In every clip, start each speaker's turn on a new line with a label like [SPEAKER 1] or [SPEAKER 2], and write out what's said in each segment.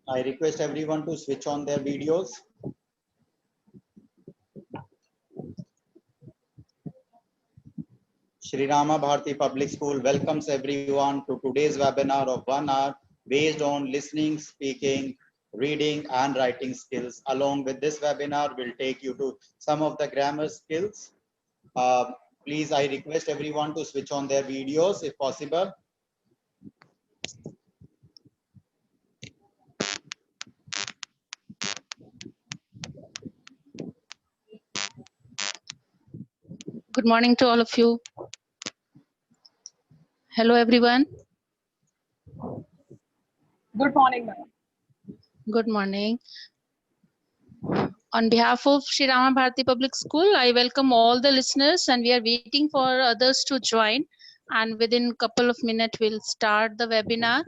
[SPEAKER 1] I request everyone to switch on their videos. Sri Rama Bharati Public School welcomes everyone to today's webinar of 1 hour based on listening, speaking, reading and writing skills. Along with this webinar, we'll take you to some of the grammar skills. Please, I request everyone to switch on their videos if possible.
[SPEAKER 2] Good morning to all of you. Hello, everyone.
[SPEAKER 3] Good morning, ma'am.
[SPEAKER 2] Good morning. On behalf of Sri Rama Bharati Public School, I welcome all the listeners and we are waiting for others to join. And within a couple of minutes, we'll start the webinar.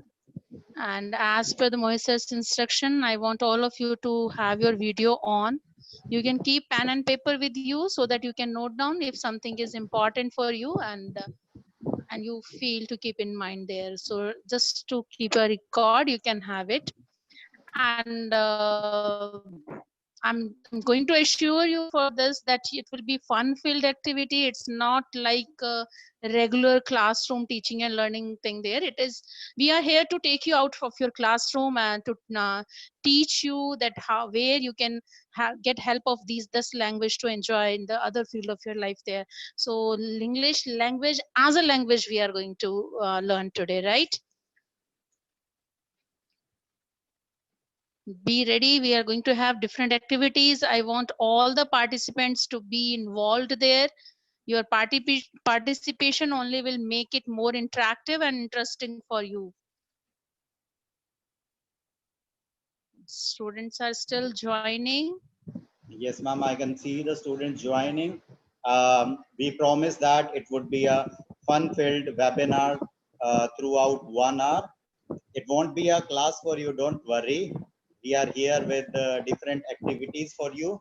[SPEAKER 2] And as per the Moises instruction, I want all of you to have your video on. You can keep pen and paper with you so that you can note down if something is important for you and you feel to keep in mind there. So just to keep a record, you can have it. And I'm going to assure you for this that it will be fun-filled activity. It's not like a regular classroom teaching and learning thing there. It is, we are here to take you out of your classroom and to teach you that where you can get help of this language to enjoy in the other field of your life there. So English language as a language we are going to learn today, right? Be ready. We are going to have different activities. I want all the participants to be involved there. Your participation only will make it more interactive and interesting for you. Students are still joining.
[SPEAKER 1] Yes, ma'am, I can see the students joining. We promise that it would be a fun-filled webinar throughout 1 hour. It won't be a class for you, don't worry. We are here with different activities for you.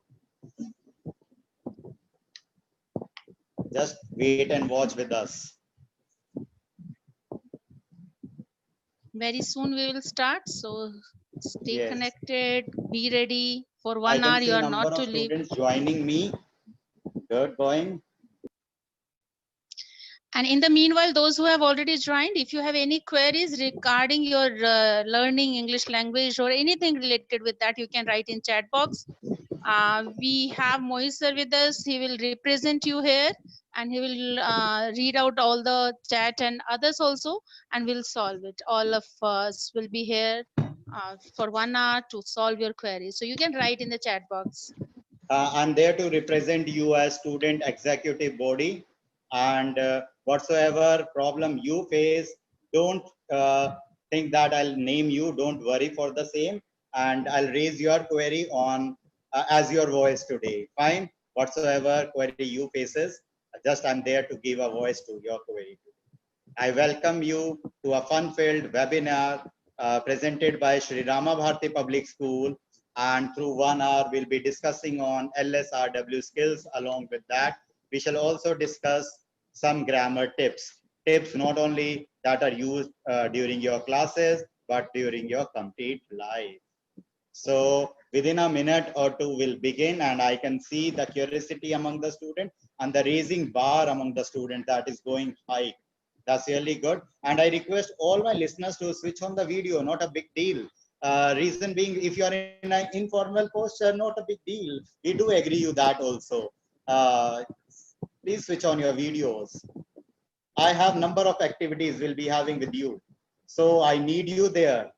[SPEAKER 1] Just wait and watch with us.
[SPEAKER 2] Very soon we will start. So stay
[SPEAKER 1] Yes.
[SPEAKER 2] connected, be ready. For
[SPEAKER 1] I
[SPEAKER 2] 1
[SPEAKER 1] can
[SPEAKER 2] hour,
[SPEAKER 1] see
[SPEAKER 2] you are
[SPEAKER 1] number
[SPEAKER 2] not to
[SPEAKER 1] of
[SPEAKER 2] leave.
[SPEAKER 1] students joining me. Good going.
[SPEAKER 2] And in the meanwhile, those who have already joined, if you have any queries regarding your learning English language or anything related with that, you can write in chat box. We have Mohit sir with us. He will represent you here and he will read out all the chat and others also, and we'll solve it. All of us will be here for 1 hour to solve your queries. So you can write in the chat box.
[SPEAKER 1] I'm there to represent you as student executive body, and whatsoever problem you face, don't think that I'll name you. Don't worry for the same, and I'll raise your query on as your voice today. Fine, whatsoever query you faces, just I'm there to give a voice to your query. I welcome you to a fun-filled webinar presented by Sri Rama Bharati Public School, and through 1 hour we'll be discussing on LSRW skills. Along with that, we shall also discuss some grammar tips. Tips not only that are used during your classes, but during your complete life. So within a minute or two we'll begin, and I can see the curiosity among the students and the raising bar among the students that is going high. That's really good. And I request all my listeners to switch on the video, not a big deal. Reason being, if you are in an informal posture, not a big deal. We do agree you that also. Please switch on your videos. I have number of activities we'll be having with you. So I need you there.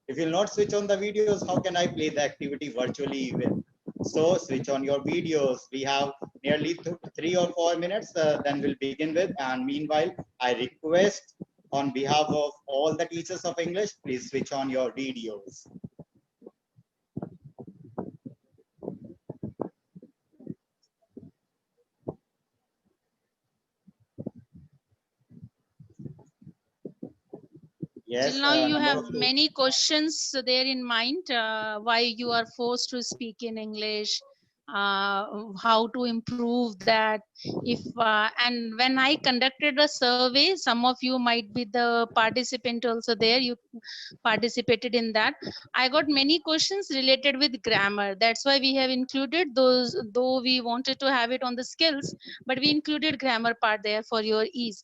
[SPEAKER 1] If you'll not switch on the videos, how can I play the activity virtually even? So switch on your videos. We have nearly 3 or 4 minutes, then we'll begin with. And meanwhile, I request on behalf of all the teachers of English, please switch on your videos. Yes,
[SPEAKER 2] Till now, you
[SPEAKER 1] number
[SPEAKER 2] have
[SPEAKER 1] of
[SPEAKER 2] many questions there in mind why you are forced to speak in English. how to improve that. If and when I conducted a survey, some of you might be the participant also there, you participated in that. I got many questions related with grammar. That's why we have included those, though we wanted to have it on the skills, but we included grammar part there for your ease.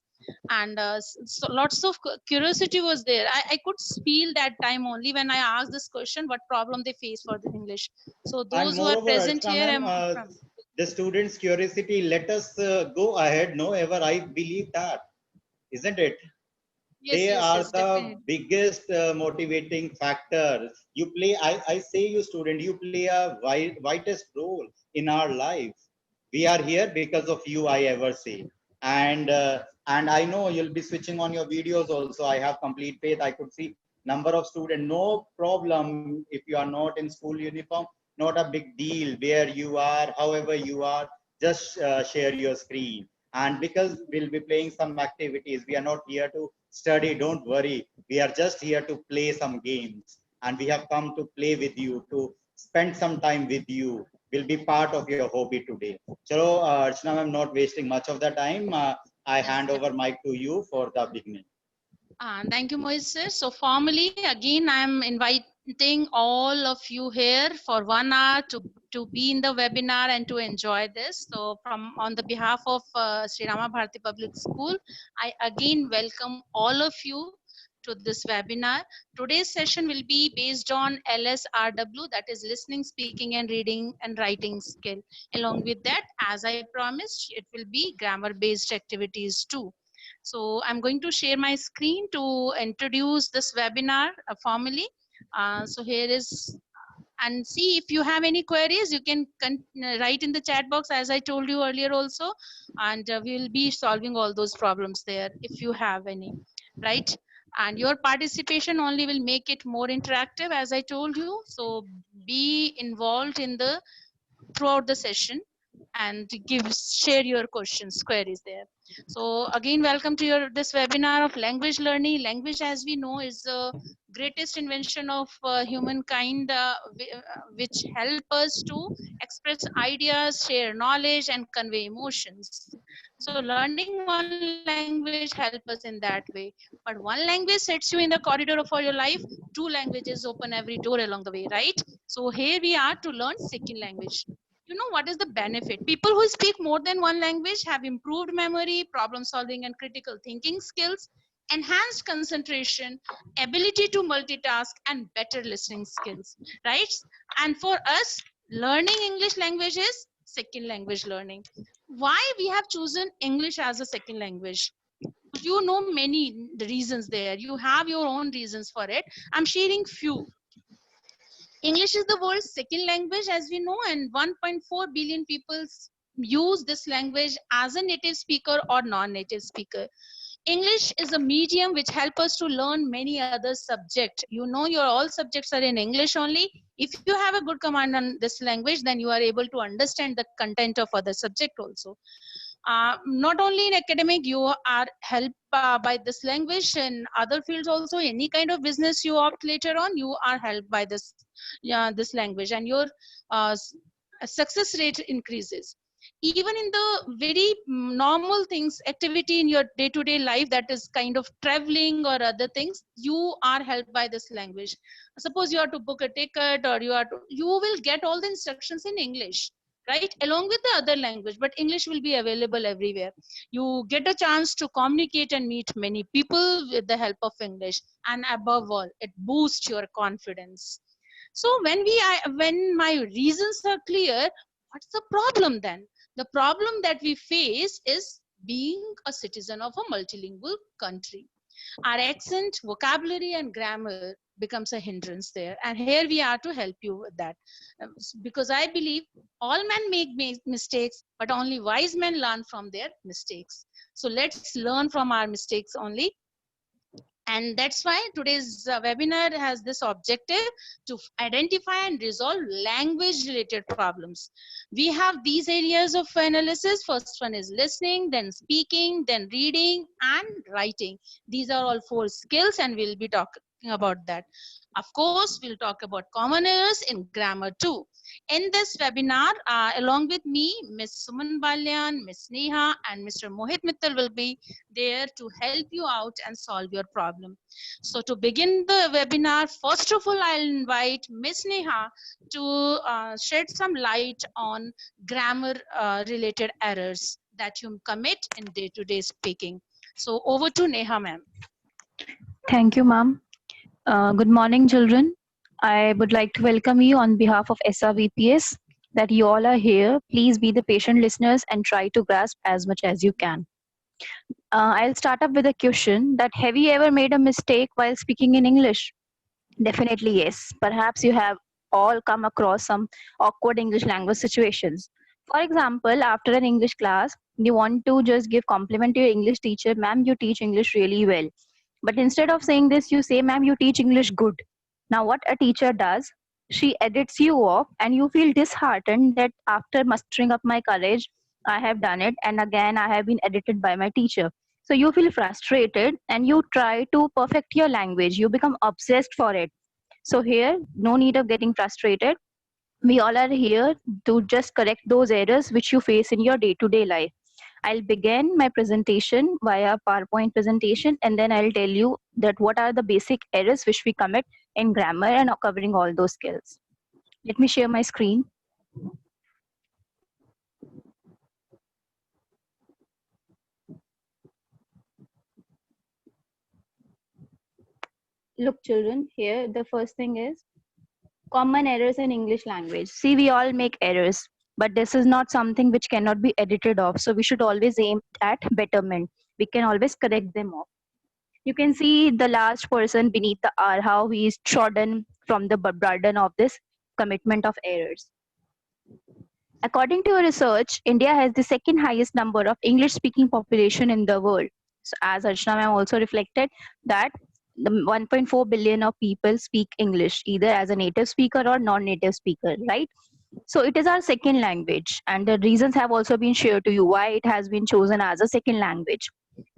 [SPEAKER 2] And so lots of curiosity was there. I could feel that time only when I asked this question, what problem they face for the English. So
[SPEAKER 1] And
[SPEAKER 2] those who are
[SPEAKER 1] moreover,
[SPEAKER 2] present
[SPEAKER 1] Archana
[SPEAKER 2] here,
[SPEAKER 1] ma'am, the students' curiosity, let us go ahead. No, ever I believe that, isn't it?
[SPEAKER 2] yes,
[SPEAKER 1] They
[SPEAKER 2] yes,
[SPEAKER 1] are
[SPEAKER 2] yes,
[SPEAKER 1] the
[SPEAKER 2] definitely.
[SPEAKER 1] biggest motivating factor. You play, I say you student, you play a vitest role in our lives. We are here because of you, I ever say. And I know you'll be switching on your videos also. I have complete faith. I could see number of students, no problem if you are not in school uniform, not a big deal where you are, however you are, just share your screen. And because we'll be playing some activities, we are not here to study, don't worry. We are just here to play some games. And we have come to play with you, to spend some time with you. We'll be part of your hobby today. So, Archana, I'm not wasting much of the time. I
[SPEAKER 2] Yes,
[SPEAKER 1] hand over mic to you for the beginning.
[SPEAKER 2] thank you, Moises. So formally, again, I'm inviting all of you here for 1 hour to be in the webinar and to enjoy this. So from on the behalf of Sri Rama Bharati Public School, I again welcome all of you to this webinar. Today's session will be based on LSRW, that is listening, speaking, and reading and writing skill. Along with that, as I promised, it will be grammar-based activities too. So I'm going to share my screen to introduce this webinar formally. So here is, and see if you have any queries, you can write in the chat box as I told you earlier also, and we will be solving all those problems there if you have any, right? And your participation only will make it more interactive as I told you. So be involved in the throughout the session and share your questions, queries there. So again, welcome to your this webinar of language learning. Language, as we know, is the greatest invention of humankind, which help us to express ideas, share knowledge, and convey emotions. So learning one language help us in that way. But one language sets you in the corridor for your life. Two languages open every door along the way, right? So here we are to learn second language. You know what is the benefit? People who speak more than one language have improved memory, problem solving, and critical thinking skills, enhanced concentration, ability to multitask, and better listening skills, right? And for us, learning English language is second language learning. Why we have chosen English as a second language? You know many reasons there. You have your own reasons for it. I'm sharing few. English is the world's second language, as we know, and 1.4 billion people use this language as a native speaker or non-native speaker. English is a medium which help us to learn many other subjects. You know, your all subjects are in English only. If you have a good command on this language, then you are able to understand the content of other subject also. Not only in academic, you are helped by this language. In other fields also, any kind of business you opt later on, you are helped by this language, and your success rate increases. Even in the very normal things, activity in your day-to-day life, that is kind of traveling or other things, you are helped by this language. Suppose you are to book a ticket, or you will get all the instructions in English, right, along with the other language, but English will be available everywhere. You get a chance to communicate and meet many people with the help of English, and above all, it boosts your confidence. So when my reasons are clear, what's the problem then? The problem that we face is being a citizen of a multilingual country. Our accent, vocabulary, and grammar becomes a hindrance there, and here we are to help you with that. Because I believe all men make mistakes, but only wise men learn from their mistakes. So let's learn from our mistakes only. And that's why today's webinar has this objective to identify and resolve language related problems. We have these areas of analysis. First one is listening, then speaking, then reading and writing. These are all 4 skills, and we'll be talking about that. Of course, we'll talk about common errors in grammar too. In this webinar, along with me, Ms. Suman Balyan, Ms. Neha, and Mr. Mohit Mittal will be there to help you out and solve your problem. So to begin the webinar, first of all, I'll invite Ms. Neha to shed some light on grammar related errors that you commit in day-to-day speaking. So over to Neha, ma'am.
[SPEAKER 3] Thank you, ma'am. Good morning, children. I would like to welcome you on behalf of SRVPS that you all are here. Please be the patient listeners and try to grasp as much as you can. I'll start up with a question that have you ever made a mistake while speaking in English? Definitely yes. Perhaps you have all come across some awkward English language situations. For example, after an English class, you want to just give compliment to your English teacher, ma'am, you teach English really well. But instead of saying this, you say, ma'am, you teach English good. Now, what a teacher does, she edits you off, and you feel disheartened that after mustering up my courage, I have done it, and again, I have been edited by my teacher. So you feel frustrated and you try to perfect your language. You become obsessed for it. So here, no need of getting frustrated. We all are here to just correct those errors which you face in your day-to-day life. I'll begin my presentation via PowerPoint presentation, and then I'll tell you that what are the basic errors which we commit in grammar and covering all those skills. Let me share my screen. Look, children, here the first thing is common errors in English language. See, we all make errors, but this is not something which cannot be edited off. So we should always aim at betterment. We can always correct them off. You can see the last person beneath the R, how he is trodden from the burden of this commitment of errors. According to a research, India has the second highest number of English-speaking population in the world. So as Archana ma'am also reflected that the 1.4 billion of people speak English either as a native speaker or non-native speaker, right? So it is our second language, and the reasons have also been shared to you why it has been chosen as a second language.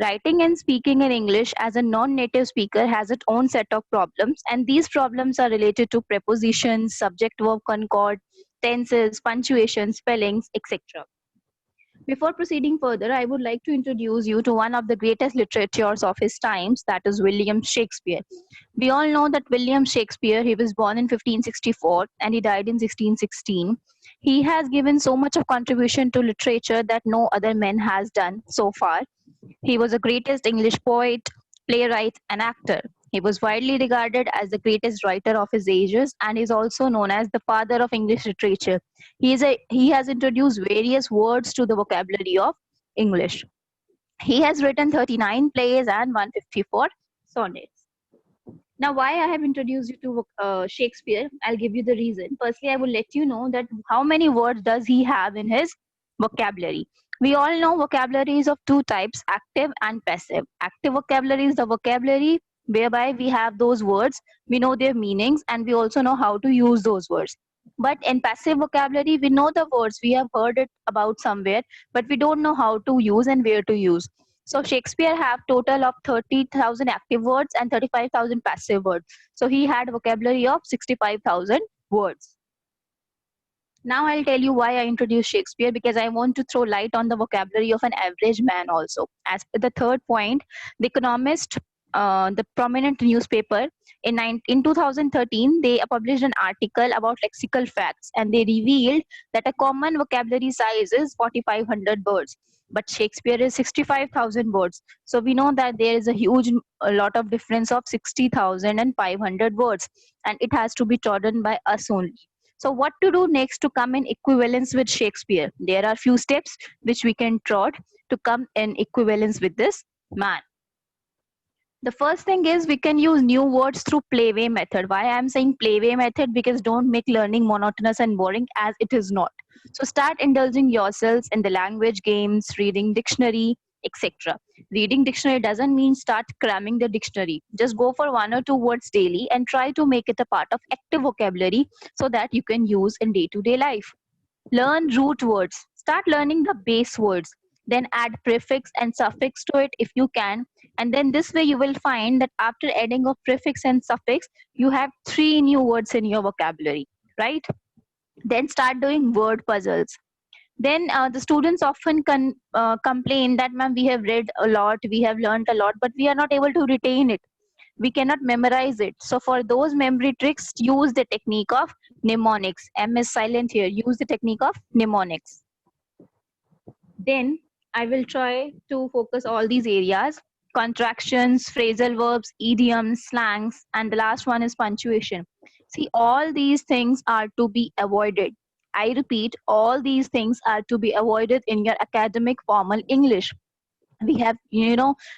[SPEAKER 3] Writing and speaking in English as a non-native speaker has its own set of problems, and these problems are related to prepositions, subject-verb concord, tenses, punctuation, spellings, etc. Before proceeding further, I would like to introduce you to one of the greatest literatures of his times, that is William Shakespeare. We all know that William Shakespeare, he was born in 1564 and he died in 1616. He has given so much of contribution to literature that no other man has done so far. He was the greatest English poet, playwright, and actor. He was widely regarded as the greatest writer of his ages and is also known as the father of English literature. He has introduced various words to the vocabulary of English. He has written 39 plays and 154 sonnets. Now, why I have introduced you to Shakespeare, I'll give you the reason. Firstly, I will let you know that how many words does he have in his vocabulary. We all know vocabulary is of two types, active and passive. Active vocabulary is the vocabulary whereby we have those words, we know their meanings, and we also know how to use those words. But in passive vocabulary, we know the words, we have heard it about somewhere, but we don't know how to use and where to use. So Shakespeare have total of 30,000 active words and 35,000 passive words. So he had vocabulary of 65,000 words. Now I'll tell you why I introduced Shakespeare, because I want to throw light on the vocabulary of an average man also. As per the third point, The Economist, the prominent newspaper, in 2013, they published an article about lexical facts, and they revealed that a common vocabulary size is 4,500 words. But Shakespeare is 65,000 words. So we know that there is a lot of difference of 60,000 and 500 words, and it has to be trodden by us only. So what to do next to come in equivalence with Shakespeare? There are few steps which we can trod to come in equivalence with this man. The first thing is we can use new words through playway method. Why I am saying playway method? Because don't make learning monotonous and boring, as it is not. So start indulging yourselves in the language games, reading dictionary, etc. Reading dictionary doesn't mean start cramming the dictionary. Just go for 1 or 2 words daily and try to make it a part of active vocabulary so that you can use in day-to-day life. Learn root words. Start learning the base words. then add prefix and suffix to it if you can, and then this way you will find that after adding of prefix and suffix you have 3 new words in your vocabulary, right? Then start doing word puzzles. Then the students often complain that, ma'am, we have read a lot, we have learned a lot, but we are not able to retain it, we cannot memorize it. So for those memory tricks, use the technique of mnemonics. M is silent here. Use the technique of mnemonics. Then I will try to focus all these areas: contractions, phrasal verbs, idioms, slangs, and the last one is punctuation. See, all these things are to be avoided. I repeat, all these things are to be avoided in your academic formal English. We have,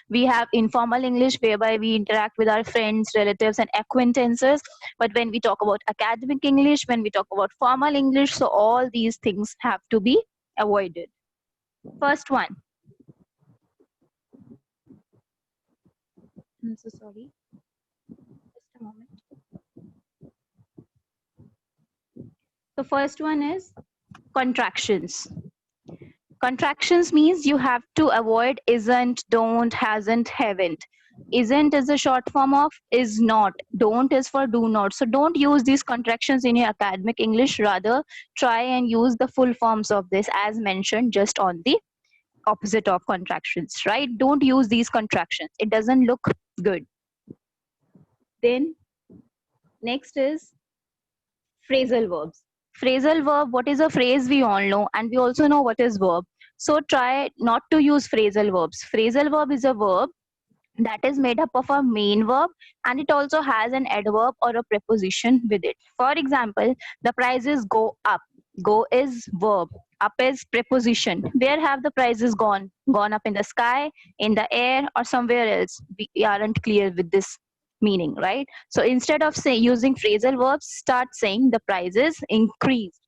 [SPEAKER 3] we have informal English whereby we interact with our friends, relatives, and acquaintances. But when we talk about academic English, when we talk about formal English, so all these things have to be avoided. First one. I'm so sorry. Just a moment. The first one is contractions. Contractions means you have to avoid isn't, don't, hasn't, haven't. Isn't is a short form of is not. Don't is for do not. So don't use these contractions in your academic English. Rather, try and use the full forms of this as mentioned just on the opposite of contractions, right? Don't use these contractions. It doesn't look good. Then next is phrasal verbs. Phrasal verb, what is a phrase we all know, and we also know what is verb. So try not to use phrasal verbs. Phrasal verb is a verb that is made up of a main verb, and it also has an adverb or a preposition with it. For example, the prices go up. Go is verb. Up is preposition. Where have the prices gone? Gone up in the sky, in the air, or somewhere else? We aren't clear with this meaning, right? So instead of using phrasal verbs, start saying the prices increased.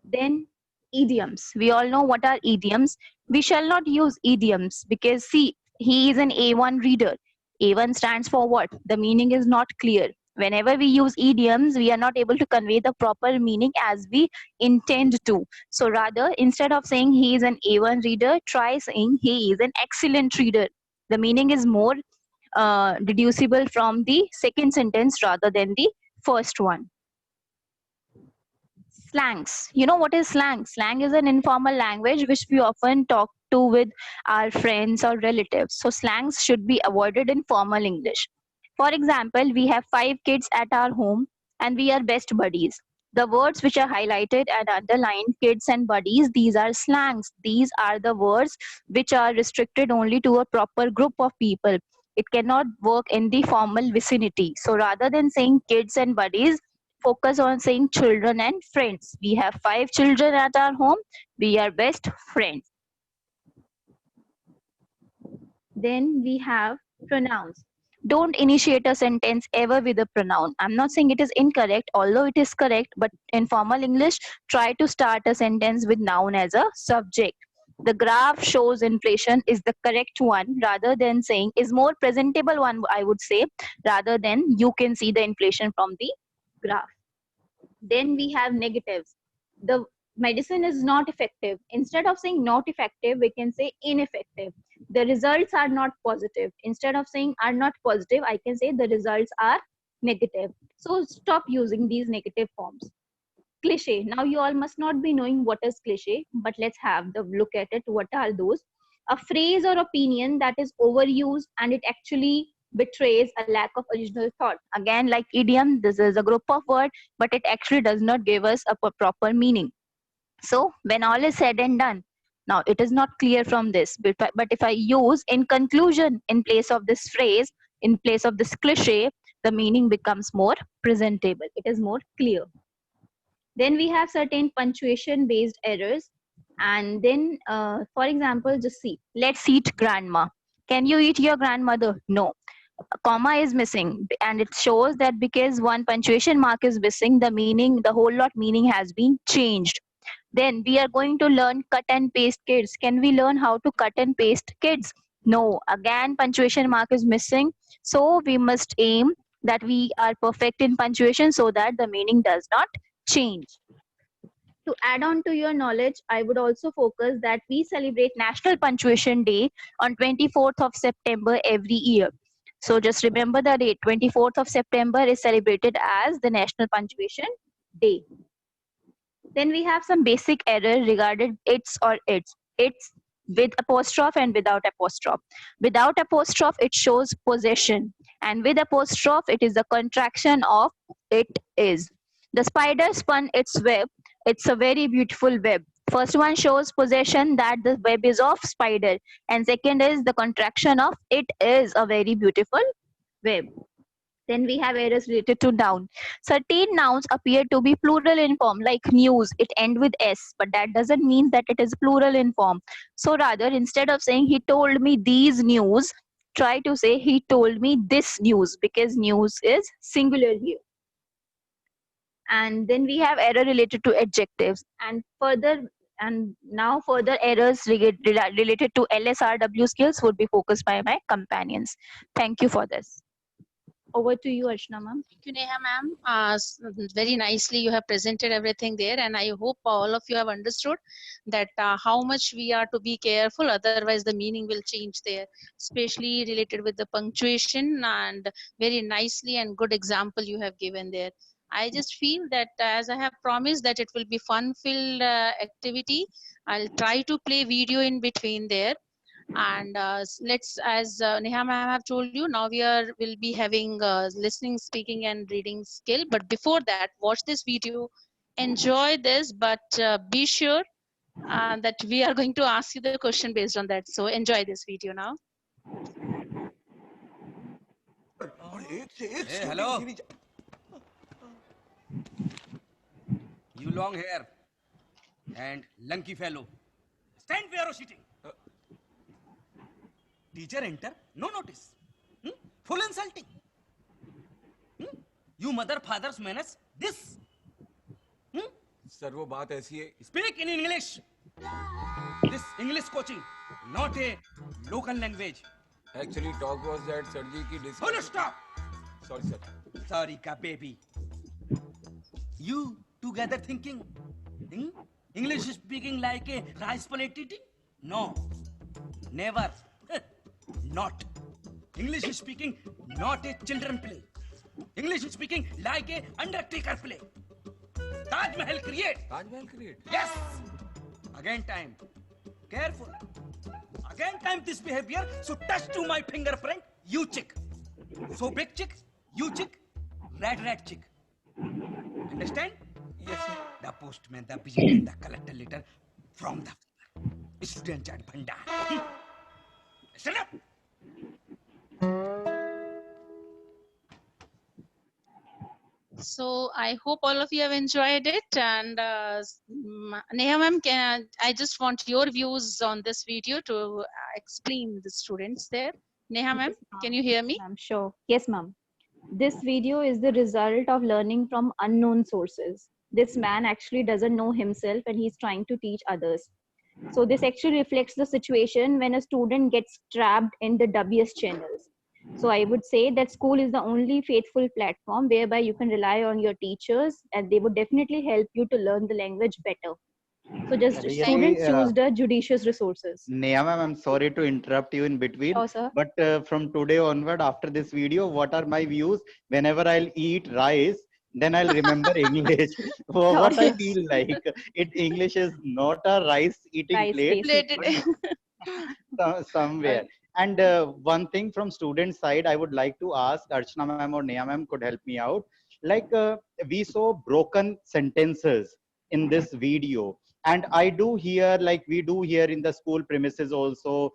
[SPEAKER 3] Then idioms. We all know what are idioms. We shall not use idioms because see, he is an A1 reader. A1 stands for what? The meaning is not clear. Whenever we use idioms, we are not able to convey the proper meaning as we intend to. So rather, instead of saying he is an A1 reader, try saying he is an excellent reader. The meaning is more deducible from the second sentence rather than the first one. Slangs. You know what is slang? Slang is an informal language which we often talk to with our friends or relatives. So slangs should be avoided in formal English. For example, we have 5 kids at our home and we are best buddies. The words which are highlighted and underlined, kids and buddies, these are slangs. These are the words which are restricted only to a proper group of people. It cannot work in the formal vicinity. So rather than saying kids and buddies, focus on saying children and friends. We have 5 children at our home. We are best friends. Then we have pronouns. Don't initiate a sentence ever with a pronoun. I'm not saying it is incorrect, although it is correct, but in formal English, try to start a sentence with noun as a subject. The graph shows inflation is the correct one, rather than saying is more presentable one, I would say, rather than you can see the inflation from the graph. Then we have negatives. The medicine is not effective. Instead of saying not effective, we can say ineffective. The results are not positive. Instead of saying are not positive, I can say the results are negative. So stop using these negative forms. Cliche. Now you all must not be knowing what is cliche, but let's have the look at it. What are those? A phrase or opinion that is overused and it actually betrays a lack of original thought. Again, like idiom, this is a group of words, but it actually does not give us a proper meaning. So when all is said and done, now it is not clear from this, but if I use in conclusion in place of this phrase, in place of this cliche, the meaning becomes more presentable. It is more clear. Then we have certain punctuation based errors. And then, for example, just see, let's eat grandma. Can you eat your grandmother? No. A comma is missing, and it shows that because one punctuation mark is missing, the meaning, the whole lot meaning has been changed. Then we are going to learn cut and paste kids. Can we learn how to cut and paste kids? No. Again, punctuation mark is missing. So we must aim that we are perfect in punctuation so that the meaning does not change. To add on to your knowledge, I would also focus that we celebrate National Punctuation Day on 24th of September every year. So just remember the date. 24th of September is celebrated as the National Punctuation Day. Then we have some basic error regarding its or its. It's with apostrophe and without apostrophe. Without apostrophe, it shows possession, and with apostrophe, it is the contraction of it is. The spider spun its web. It's a very beautiful web. First one shows possession, that the web is of spider, and second is the contraction of it is a very beautiful web. Then we have errors related to noun. Certain nouns appear to be plural in form, like news. It ends with S, but that doesn't mean that it is plural in form. So rather, instead of saying he told me these news, try to say he told me this news, because news is singular here. And then we have error related to adjectives, and now further errors related to LSRW skills would be focused by my companions. Thank you for this. Over to you, Archana ma'am.
[SPEAKER 2] Thank you, Neha ma'am. Very nicely you have presented everything there, and I hope all of you have understood that how much we are to be careful, otherwise the meaning will change there, especially related with the punctuation, and very nicely and good example you have given there. I just feel that as I have promised that it will be fun-filled activity, I'll try to play video in between there. And let's, as Neha ma'am have told you, now will be having listening, speaking and reading skill. But before that, watch this video, enjoy this, but be sure that we are going to ask you the question based on that. So enjoy this video now.
[SPEAKER 4] Hey, hello. You long hair and lanky fellow. Stand where you're sitting. Teacher enter, no notice. Full insulting. You mother father's manners, this.
[SPEAKER 5] Sir वो बात ऐसी है.
[SPEAKER 4] Speak in English. This English coaching, not a local language.
[SPEAKER 5] Actually talk was that sir जी की
[SPEAKER 4] Full stop.
[SPEAKER 5] Sorry sir.
[SPEAKER 4] Sorry ka baby. You together thinking English speaking like a rice plate eating? No, never. Not. English speaking not a children play. English speaking like a undertaker play. Taj Mahal create.
[SPEAKER 5] Taj Mahal create.
[SPEAKER 4] Yes. Again time. Careful. Again time this behavior. So touch to my fingerprint. You chick. So big chick. You chick. Rat chick. Understand?
[SPEAKER 5] Yes sir.
[SPEAKER 4] The postman, the visitor, the collector letter from the student chat bhanda. Shut up.
[SPEAKER 2] So I hope all of you have enjoyed it. And Neha ma'am, I just want your views on this video to explain the students there. Neha ma'am, can you hear me?
[SPEAKER 3] I'm sure. Yes, ma'am. This video is the result of learning from unknown sources. This man actually doesn't know himself and he's trying to teach others. So this actually reflects the situation when a student gets trapped in the WS channels. So I would say that school is the only faithful platform whereby you can rely on your teachers, and they would definitely help you to learn the language better. So just students choose the judicious resources.
[SPEAKER 1] Neha ma'am, I'm sorry to interrupt you in between.
[SPEAKER 3] Oh, sir.
[SPEAKER 1] But from today onward, after this video, what are my views? Whenever I'll eat rice, then I'll remember English. What I feel like, English is not a rice eating plate. Somewhere. And one thing from student side, I would like to ask Archana ma'am or Neha ma'am could help me out. Like we saw broken sentences in this video. And I do hear, like we do here in the school premises also,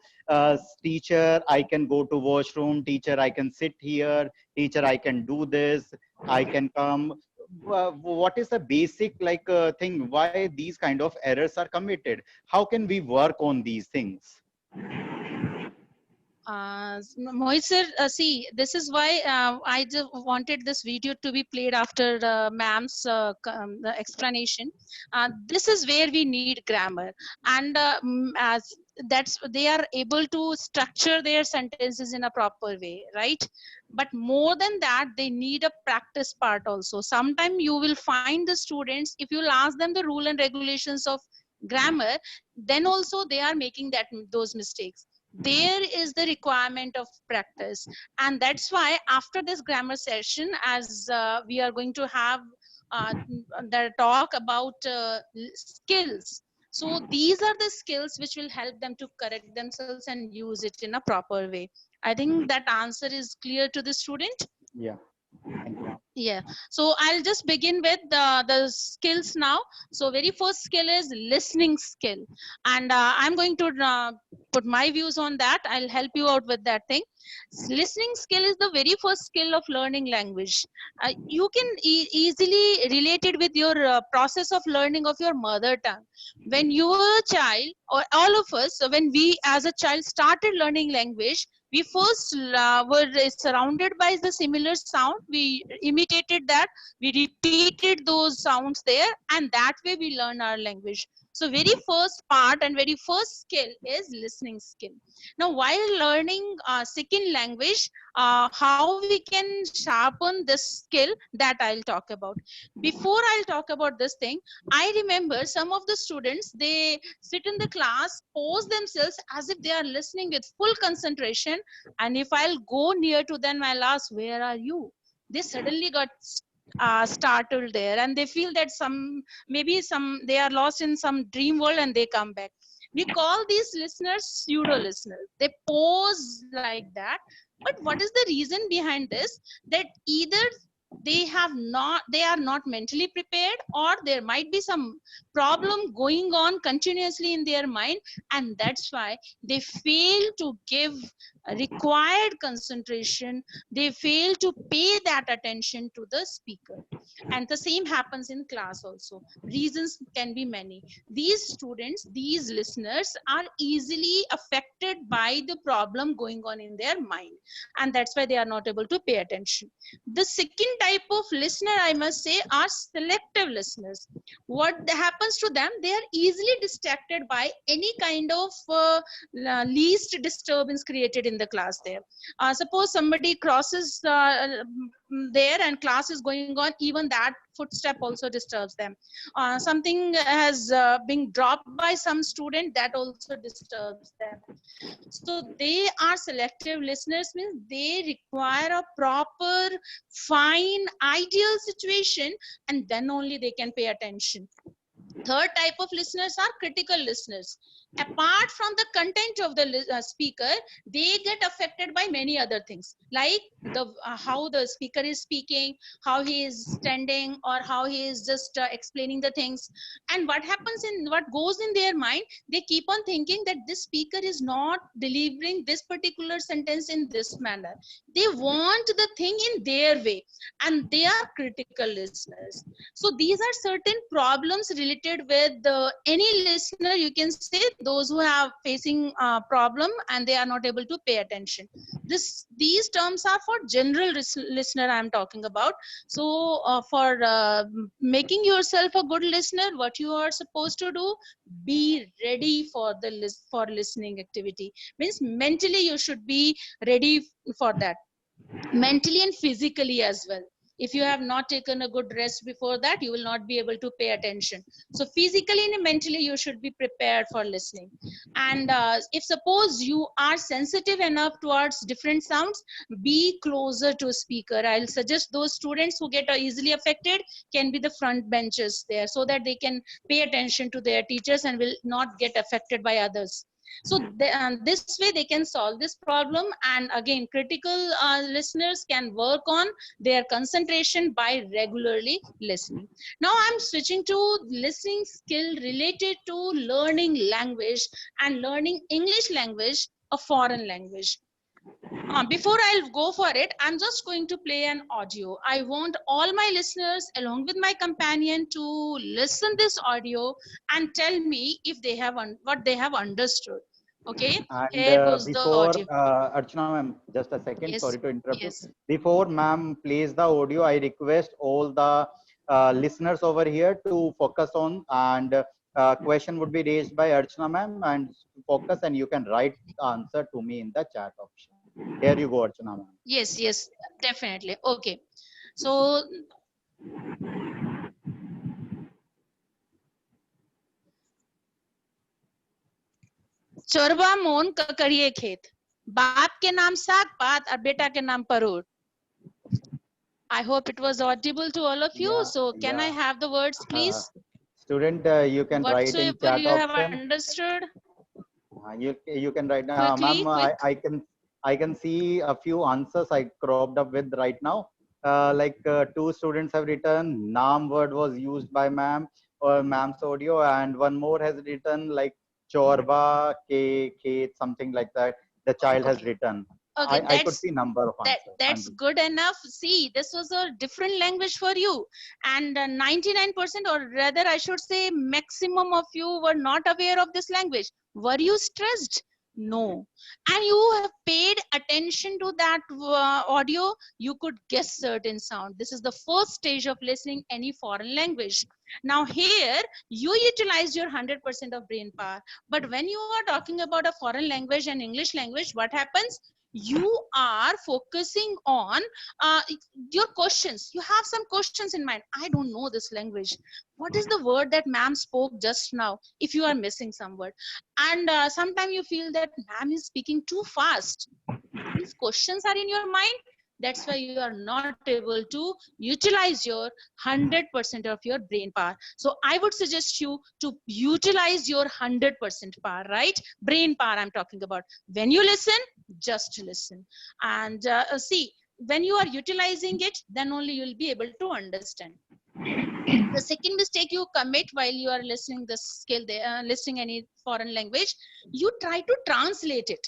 [SPEAKER 1] teacher, I can go to washroom, teacher, I can sit here, teacher, I can do this, I can come. What is the basic thing, why these kind of errors are committed? How can we work on these things?
[SPEAKER 2] Mohit sir, see, this is why I just wanted this video to be played after ma'am's the explanation. This is where we need grammar, and as that's they are able to structure their sentences in a proper way, right? But more than that, they need a practice part also. Sometimes you will find the students, if you'll ask them the rule and regulations of grammar, then also they are making those mistakes. There is the requirement of practice, and that's why after this grammar session, as we are going to have the talk about skills. So these are the skills which will help them to correct themselves and use it in a proper way. I think that answer is clear to the student.
[SPEAKER 1] Yeah. Thank you.
[SPEAKER 2] Yeah, so I'll just begin with the skills now. So very first skill is listening skill, and I'm going to put my views on that. I'll help you out with that thing. Listening skill is the very first skill of learning language. You can easily relate it with your process of learning of your mother tongue. When you were a child, or all of us, so when we as a child started learning language, we first were surrounded by the similar sound. We imitated that, we repeated those sounds there, and that way we learn our language. So very first part and very first skill is listening skill. Now while learning second language, how we can sharpen this skill, that I'll talk about. Before I'll talk about this thing, I remember some of the students, they sit in the class, pose themselves as if they are listening with full concentration, and if I'll go near to them, I'll ask, where are you? They suddenly got startled there, and they feel that maybe they are lost in some dream world, and they come back. We call these listeners pseudo listeners. They pose like that. But what is the reason behind this? That either they are not mentally prepared, or there might be some problem going on continuously in their mind, and that's why they fail to give required concentration. They fail to pay that attention to the speaker. And the same happens in class also. Reasons can be many. These students, these listeners are easily affected by the problem going on in their mind, and that's why they are not able to pay attention. The second type of listener, I must say, are selective listeners. What happens to them? They are easily distracted by any kind of least disturbance created in the class there. Suppose somebody crosses there and class is going on, even that footstep also disturbs them. Something has been dropped by some student, that also disturbs them. So they are selective listeners, means they require a proper, fine, ideal situation, and then only they can pay attention. Third type of listeners are critical listeners. Apart from the content of the speaker, they get affected by many other things, like how the speaker is speaking, how he is standing, or how he is just explaining the things. And what goes in their mind, they keep on thinking that this speaker is not delivering this particular sentence in this manner. They want the thing in their way, and they are critical listeners. So these are certain problems related with any listener, you can say, those who have facing problem and they are not able to pay attention. These terms are for general listener I am talking about. So for making yourself a good listener, what you are supposed to do, be ready for listening activity. Means mentally you should be ready for that, mentally and physically as well. If you have not taken a good rest before that, you will not be able to pay attention. So physically and mentally you should be prepared for listening. And if suppose you are sensitive enough towards different sounds, be closer to a speaker. I'll suggest those students who get easily affected can be the front benches there, so that they can pay attention to their teachers and will not get affected by others. So this way they can solve this problem. And again, critical listeners can work on their concentration by regularly listening. Now I'm switching to listening skill related to learning language and learning English language, a foreign language. Before I'll go for it, I'm just going to play an audio. I want all my listeners along with my companion to listen this audio and tell me if they have what they have understood. Okay,
[SPEAKER 1] And
[SPEAKER 2] here goes the
[SPEAKER 1] before
[SPEAKER 2] audio.
[SPEAKER 1] Archana ma'am, just a second,
[SPEAKER 2] Yes,
[SPEAKER 1] sorry to interrupt
[SPEAKER 2] yes.
[SPEAKER 1] you. Before ma'am plays the audio, I request all the listeners over here to focus on and question would be raised by Archana ma'am and focus, and you can write the answer to me in the chat option. Here you go, Archana ma'am.
[SPEAKER 2] Yes, yes, definitely. Okay. So चोरबा मोन करिए खेत, बाप के नाम साग पात और बेटा के नाम परोट. I hope it was audible to all of you.
[SPEAKER 1] Yeah,
[SPEAKER 2] So can I
[SPEAKER 1] yeah.
[SPEAKER 2] have the words, please?
[SPEAKER 1] Student, you can write in
[SPEAKER 2] Whatsoever
[SPEAKER 1] chat
[SPEAKER 2] you have
[SPEAKER 1] option.
[SPEAKER 2] understood,
[SPEAKER 1] You can write now,
[SPEAKER 2] quickly,
[SPEAKER 1] ma'am. I can see a few answers I cropped up with right now. Like two students have written naam word was used by ma'am or ma'am's audio, and one more has written like chorba ke khet, something like that. The child has
[SPEAKER 2] Okay.
[SPEAKER 1] written.
[SPEAKER 2] Okay,
[SPEAKER 1] I could see number of answers.
[SPEAKER 2] that's good enough. See, this was a different language for you, and 99%, or rather I should say maximum of you were not aware of this language. Were you stressed? No. And you have paid attention to that audio. You could guess certain sound. This is the first stage of listening any foreign language. Now here you utilize your 100% of brain power, but when you are talking about a foreign language and English language, what happens? You are focusing on your questions. You have some questions in mind. I don't know this language. What is the word that ma'am spoke just now? If you are missing some word, and sometimes you feel that ma'am is speaking too fast. These questions are in your mind. That's why you are not able to utilize your 100% of your brain power. So I would suggest you to utilize your 100% power, right? Brain power I'm talking about. When you listen, just listen. And see, when you are utilizing it, then only you'll be able to understand. The second mistake you commit while you are listening this skill, listening any foreign language, you try to translate it.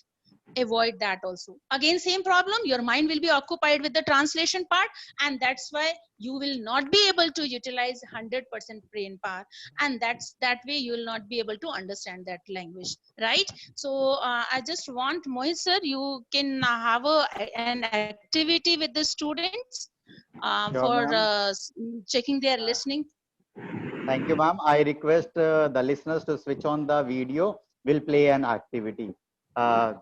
[SPEAKER 2] Avoid that also. Again, same problem. Your mind will be occupied with the translation part, and that's why you will not be able to utilize 100% brain power, and that way you will not be able to understand that language, right? So I just want Mohit sir, you can have an activity with the students
[SPEAKER 1] Sure,
[SPEAKER 2] for
[SPEAKER 1] ma'am.
[SPEAKER 2] checking their listening.
[SPEAKER 1] Thank you, ma'am. I request the listeners to switch on the video. We'll play an activity.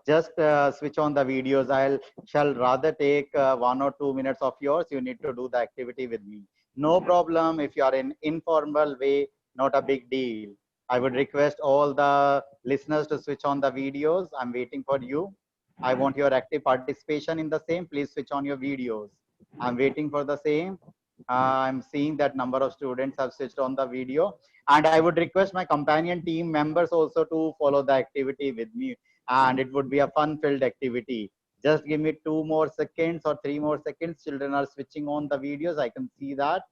[SPEAKER 1] Just switch on the videos. Shall rather take 1 or 2 minutes of yours. You need to do the activity with me. No problem if you are in informal way. Not a big deal. I would request all the listeners to switch on the videos. I'm waiting for you. I want your active participation in the same. Please switch on your videos. I'm waiting for the same. I'm seeing that number of students have switched on the video, and I would request my companion team members also to follow the activity with me, and it would be a fun filled activity. Just give me 2 more seconds or 3 more seconds. Children are switching on the videos. I can see that.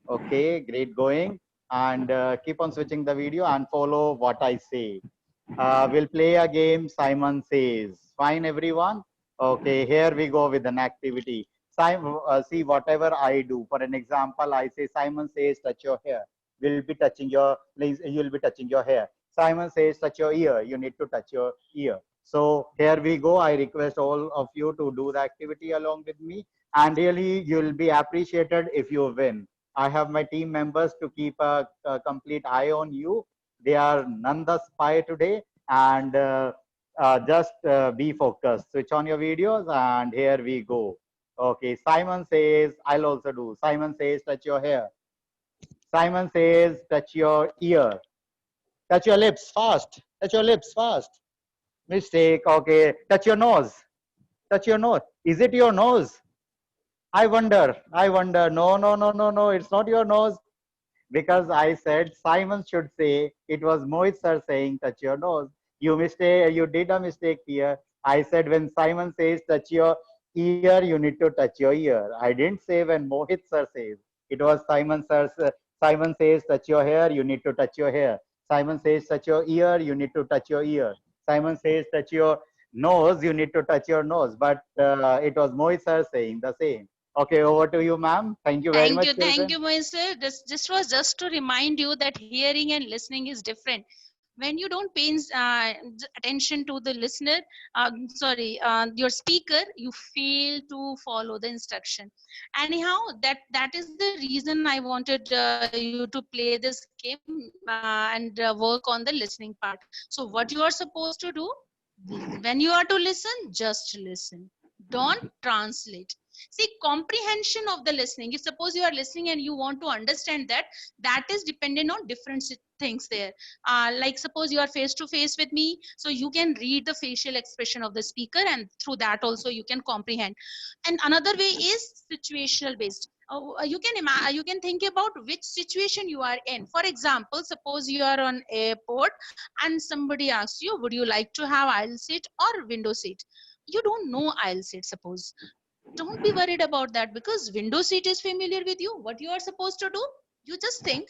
[SPEAKER 1] Okay, great going. And keep on switching the video and follow what I say. We'll play a game, Simon Says. Fine, everyone? Okay, here we go with an activity. Simon, see, whatever I do, for an example, I say, Simon says, touch your hair. Will be touching your, please, you'll be touching your hair. Simon says, touch your ear. You need to touch your ear. So here we go. I request all of you to do the activity along with me. And really, you'll be appreciated if you win. I have my team members to keep a complete eye on you. They are none the spy today, and just be focused. Switch on your videos, and here we go. Okay, Simon says, I'll also do. Simon says, touch your hair. Simon says, touch your ear. Touch your lips fast. Touch your lips fast. Mistake. Okay, touch your nose. Touch your nose. Is it your nose? I wonder. I wonder. No, no, no, no, no. It's not your nose. Because I said Simon should say, it was Mohit sir saying touch your nose. You did a mistake here. I said when Simon says touch your ear, you need to touch your ear. I didn't say when Mohit sir says. It was Simon sir. Simon says touch your hair, you need to touch your hair. Simon says touch your ear, you need to touch your ear. Simon says touch your nose, you need to touch your nose. But it was Mohit sir saying the same. Okay, over to you, ma'am. Thank you very much, children.
[SPEAKER 2] Thank you, Mohit sir. This was just to remind you that hearing and listening is different. when you don't pay attention to the listener, your speaker, you fail to follow the instruction. Anyhow, that is the reason I wanted you to play this game and work on the listening part. So what you are supposed to do, when you are to listen, just listen, don't translate. See, comprehension of the listening, if suppose you are listening and you want to understand that, that is dependent on different things there. Like suppose you are face to face with me, so you can read the facial expression of the speaker, and through that also you can comprehend. And another way is situational based. You can think about which situation you are in. For example, suppose you are on airport and somebody asks you, would you like to have aisle seat or window seat? You don't know aisle seat, suppose. Don't be worried about that, because window seat is familiar with you. What you are supposed to do, you just think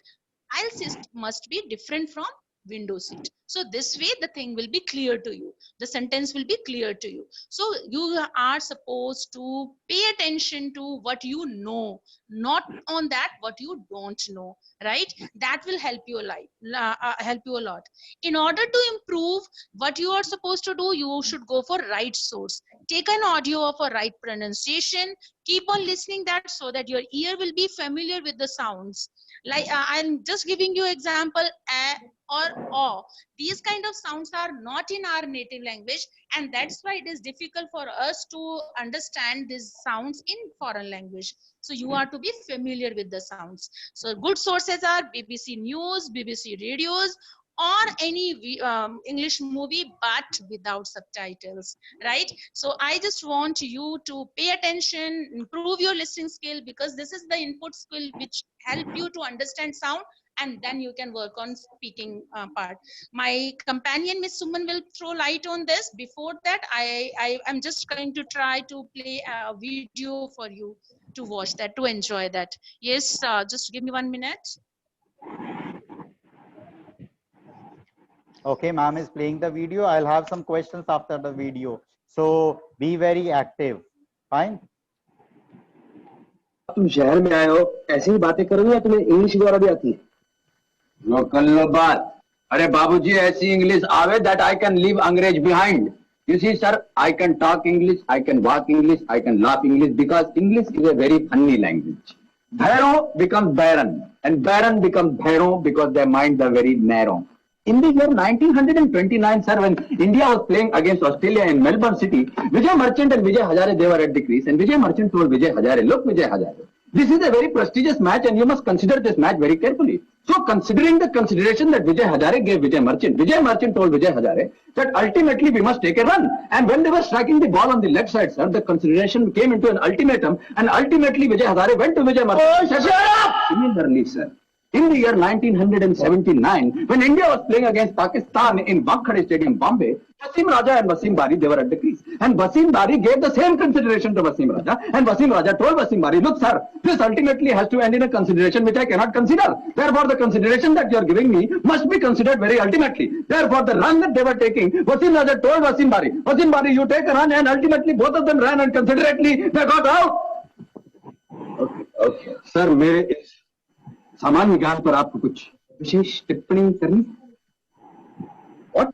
[SPEAKER 2] aisle seat must be different from window seat. So this way the thing will be clear to you, the sentence will be clear to you. So you are supposed to pay attention to what you know, not on that what you don't know, right? That will help you a lot. In order to improve, what you are supposed to do, you should go for right source. Take an audio of a right pronunciation, keep on listening that, so that your ear will be familiar with the sounds. Like I'm just giving you example, a or o. These kind of sounds are not in our native language, and that's why it is difficult for us to understand these sounds in foreign language. So you are to be familiar with the sounds. So good sources are BBC News, BBC radios, or any English movie, but without subtitles, right? So I just want you to pay attention, improve your listening skill, because this is the input skill which help you to understand sound, and then you can work on speaking part. My companion Miss Suman will throw light on this. Before that, I'm just going to try to play a video for you to watch that, to enjoy that. Yes, just give me 1 minute.
[SPEAKER 1] Okay, ma'am is playing the video. I'll have some questions after the video. So be very active. Fine.
[SPEAKER 6] तुम शहर में आए हो, ऐसे ही बातें करोगे या तुम्हें इंग्लिश वगैरह भी आती है? लोकल लो बात. अरे बाबूजी, ऐसी इंग्लिश आवे that I can leave अंग्रेज behind. You see, sir, I can talk English, I can walk English, I can laugh English, because English is a very funny language. Bhairo becomes Baron, and Baron becomes Bhairo because their minds are very narrow. In the year 1929, sir, when India was playing against Australia in Melbourne City, Vijay Merchant and Vijay Hazare, they were at the crease, and Vijay Merchant told Vijay Hazare, look, Vijay Hazare, this is a very prestigious match and you must consider this match very carefully. So, considering the consideration that Vijay Hazare gave Vijay Merchant told Vijay Hazare that ultimately we must take a run. And when they were striking the ball on the left side, sir, the consideration came into an ultimatum, and ultimately Vijay Hazare went to Vijay Merchant. Oh, shut up! Similarly, sir, in the year 1979, when India was playing against Pakistan in Wankhede Stadium, Bombay, Wasim Raja and Wasim Bari, they were at the crease. And Wasim Bari gave the same consideration to Wasim Raja. And Wasim Raja told Wasim Bari, look, sir, this ultimately has to end in a consideration which I cannot consider. Therefore, the consideration that you are giving me must be considered very ultimately. Therefore, the run that they were taking, Wasim Raja told Wasim Bari, you take a run, and ultimately both of them ran, and considerately they got out. Okay. Sir, मेरे सामान्य ज्ञान पर आपको कुछ विशेष टिप्पणी करनी? और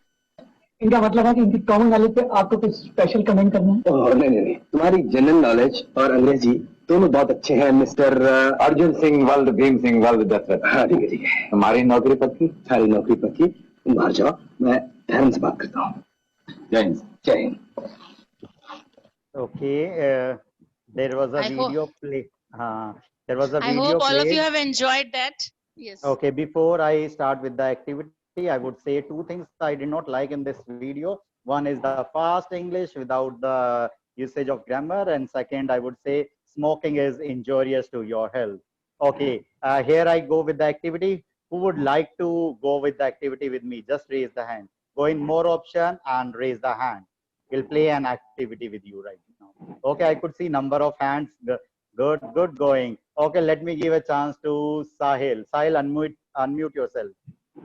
[SPEAKER 6] इनका मतलब है कि इनकी कॉमन नॉलेज पे आपको कुछ स्पेशल कमेंट करना है? नहीं, तुम्हारी जनरल नॉलेज और अंग्रेजी दोनों बहुत अच्छे हैं मिस्टर अर्जुन सिंह वल्द भीम सिंह वल्द दशरथ. हाँ, ठीक है. हमारी नौकरी पक्की? सारी नौकरी पक्की. तुम बाहर जाओ, मैं धर्म से बात करता हूँ. जय Hind.
[SPEAKER 1] Okay, there was a video play. There was a
[SPEAKER 2] I
[SPEAKER 1] video
[SPEAKER 2] hope all of
[SPEAKER 1] played.
[SPEAKER 2] you have enjoyed that. Yes.
[SPEAKER 1] Okay, before I start with the activity, I would say two things I did not like in this video. One is the fast English without the usage of grammar, and second, I would say smoking is injurious to your health. Okay, here I go with the activity. Who would like to go with the activity with me? Just raise the hand. Go in more option and raise the hand. We'll play an activity with you right now. Okay, I could see number of hands. Good going. Okay, let me give a chance to Sahil. Sahil, unmute yourself.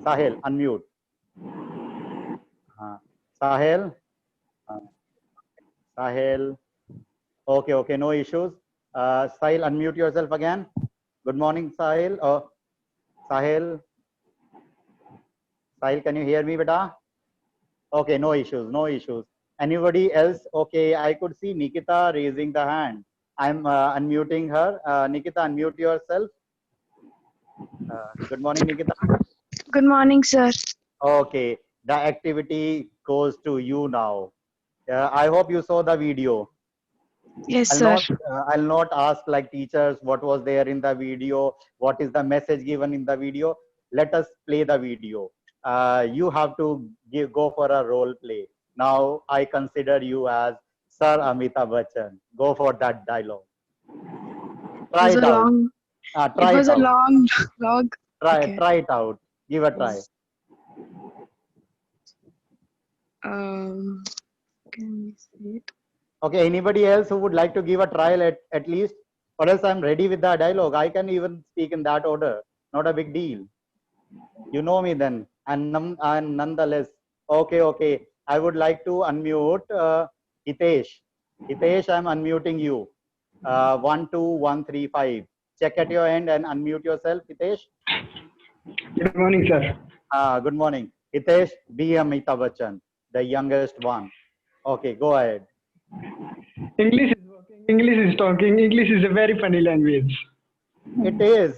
[SPEAKER 1] Sahil, unmute. Sahil. Sahil. Okay, no issues. Sahil, unmute yourself again. Good morning, Sahil. Sahil. Sahil, can you hear me, beta? Okay, no issues, no issues. Anybody else? Okay, I could see Nikita raising the hand. I'm unmuting her. Nikita, unmute yourself. Good morning, Nikita.
[SPEAKER 7] Good morning, sir.
[SPEAKER 1] Okay, the activity goes to you now. I hope you saw the video.
[SPEAKER 7] Yes, sir.
[SPEAKER 1] I'll not ask like teachers what was there in the video, what is the message given in the video. Let us play the video. You have to go for a role play. Now I consider you as Sir Amitabh Bachchan. Go for that dialogue. Try
[SPEAKER 7] It was
[SPEAKER 1] it
[SPEAKER 7] a
[SPEAKER 1] out.
[SPEAKER 7] long.
[SPEAKER 1] Try
[SPEAKER 7] It was
[SPEAKER 1] it
[SPEAKER 7] a
[SPEAKER 1] out.
[SPEAKER 7] long log. Okay.
[SPEAKER 1] Try it out. Give a try.
[SPEAKER 7] Can we see it?
[SPEAKER 1] Okay, anybody else who would like to give a trial at least? Or else I'm ready with the dialogue. I can even speak in that order. Not a big deal. You know me then. And nonetheless, okay. I would like to unmute Hitesh. Hitesh, I'm unmuting you. 1, 2, 1, 3, 5. Check at your end and unmute yourself, Hitesh.
[SPEAKER 8] Good morning, sir.
[SPEAKER 1] Good morning. Hitesh, be Amitabh Bachchan, the youngest one. Okay, go ahead.
[SPEAKER 8] English is working, English is talking, English is a very funny language.
[SPEAKER 1] It is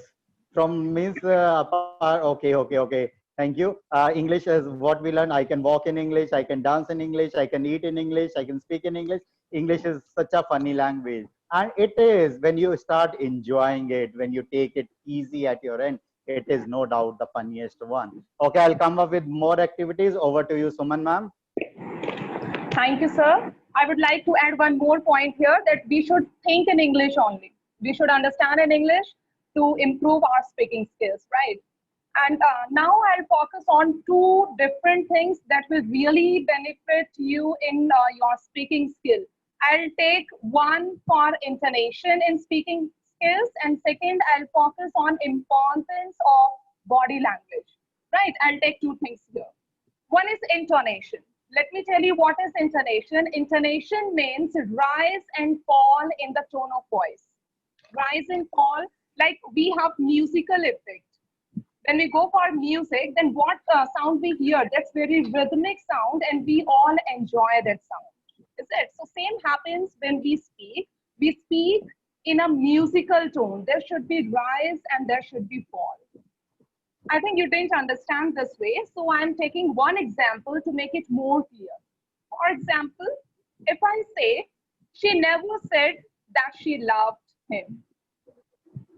[SPEAKER 1] from means okay. Thank you. English is what we learn. I can walk in English. I can dance in English. I can eat in English. I can speak in English. English is such a funny language, and it is when you start enjoying it, when you take it easy at your end. It is no doubt the funniest one. Okay, I'll come up with more activities. Over to you, Suman ma'am.
[SPEAKER 9] Thank you, sir. I would like to add one more point here that we should think in English only. We should understand in English to improve our speaking skills, right? And now I'll focus on two different things that will really benefit you in your speaking skill. I'll take one for intonation in speaking skills, and second, I'll focus on importance of body language, right? I'll take two things here. One is intonation. Let me tell you what is intonation. Intonation means rise and fall in the tone of voice. Rise and fall, like we have musical effect. When we go for music, then what sound we hear? That's very rhythmic sound, and we all enjoy that sound. Is it? So same happens when we speak. We speak in a musical tone. There should be rise and there should be fall. I think you didn't understand this way, so I'm taking one example to make it more clear. For example, if I say, she never said that she loved him.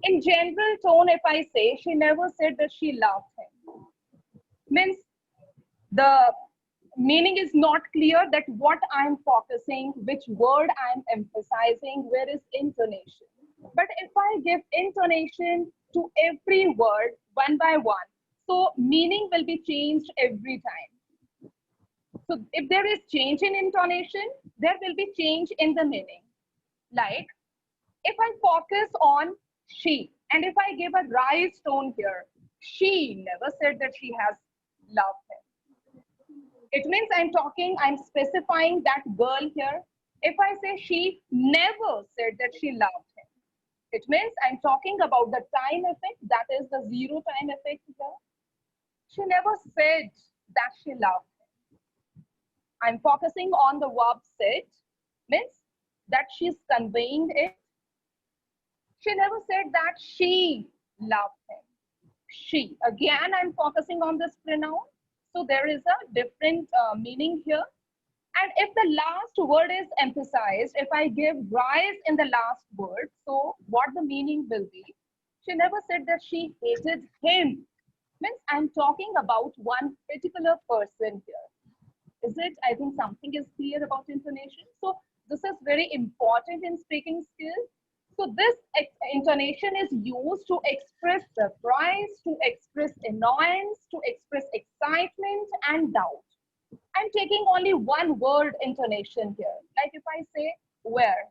[SPEAKER 9] In general tone, if I say, she never said that she loved him, means the meaning is not clear that what I'm focusing, which word I'm emphasizing, where is intonation. But if I give intonation to every word one by one, so meaning will be changed every time. So if there is change in intonation, there will be change in the meaning. Like if I focus on she, and if I give a rise tone here, she never said that she has loved him. It means I'm specifying that girl here. If I say she never said that she loved him, it means I'm talking about the time effect, that is the zero time effect here. She never said that she loved him. I'm focusing on the verb said, means that she's conveying it. She never said that she loved him. She. Again, I'm focusing on this pronoun. So there is a different meaning here. And if the last word is emphasized, if I give rise in the last word, so what the meaning will be? She never said that she hated him. Means I'm talking about one particular person here. Is it? I think something is clear about intonation. So this is very important in speaking skills. So this intonation is used to express surprise, to express annoyance, to express excitement and doubt. I'm taking only one word intonation here. Like if I say where,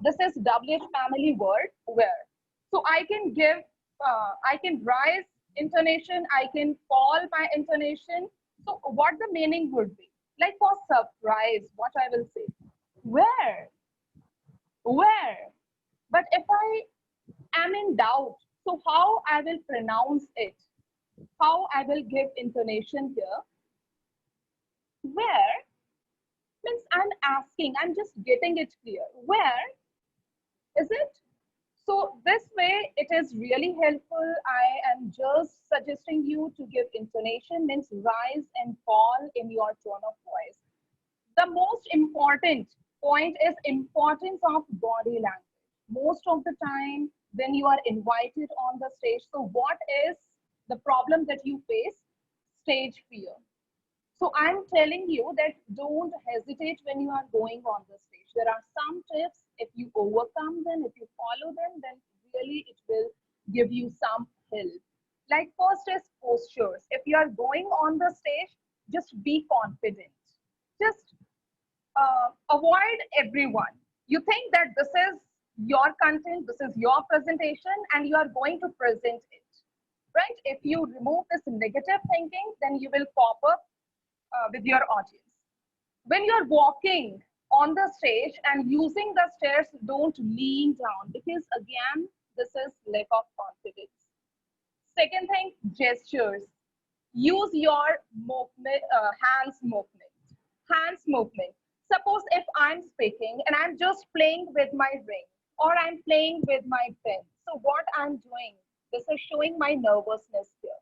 [SPEAKER 9] this is WH family word where. So I can give, I can rise intonation, I can fall my intonation. So what the meaning would be? Like for surprise, what I will say, where? But if I am in doubt, so how I will pronounce it? how I will give intonation here. Where means I'm asking, I'm just getting it clear. Where is it? So this way it is really helpful. I am just suggesting you to give intonation, means rise and fall in your tone of voice. The most important point is importance of body language. Most of the time when you are invited on the stage, so what is the problem that you face? Stage fear. So I'm telling you that don't hesitate when you are going on the stage. There are some tips. If you overcome them, if you follow them, then really it will give you some help. Like first is postures. If you are going on the stage, just be confident. Just avoid everyone. You think that this is your content, this is your presentation, and you are going to present it, right? If you remove this negative thinking, then you will pop up with your audience. When you're walking on the stage and using the stairs, don't lean down, because again, this is lack of confidence. Second thing, gestures. Use your movement, hands movement. Hands movement. Suppose if I'm speaking and I'm just playing with my ring, or I'm playing with my pen. So what I'm doing, this is showing my nervousness here.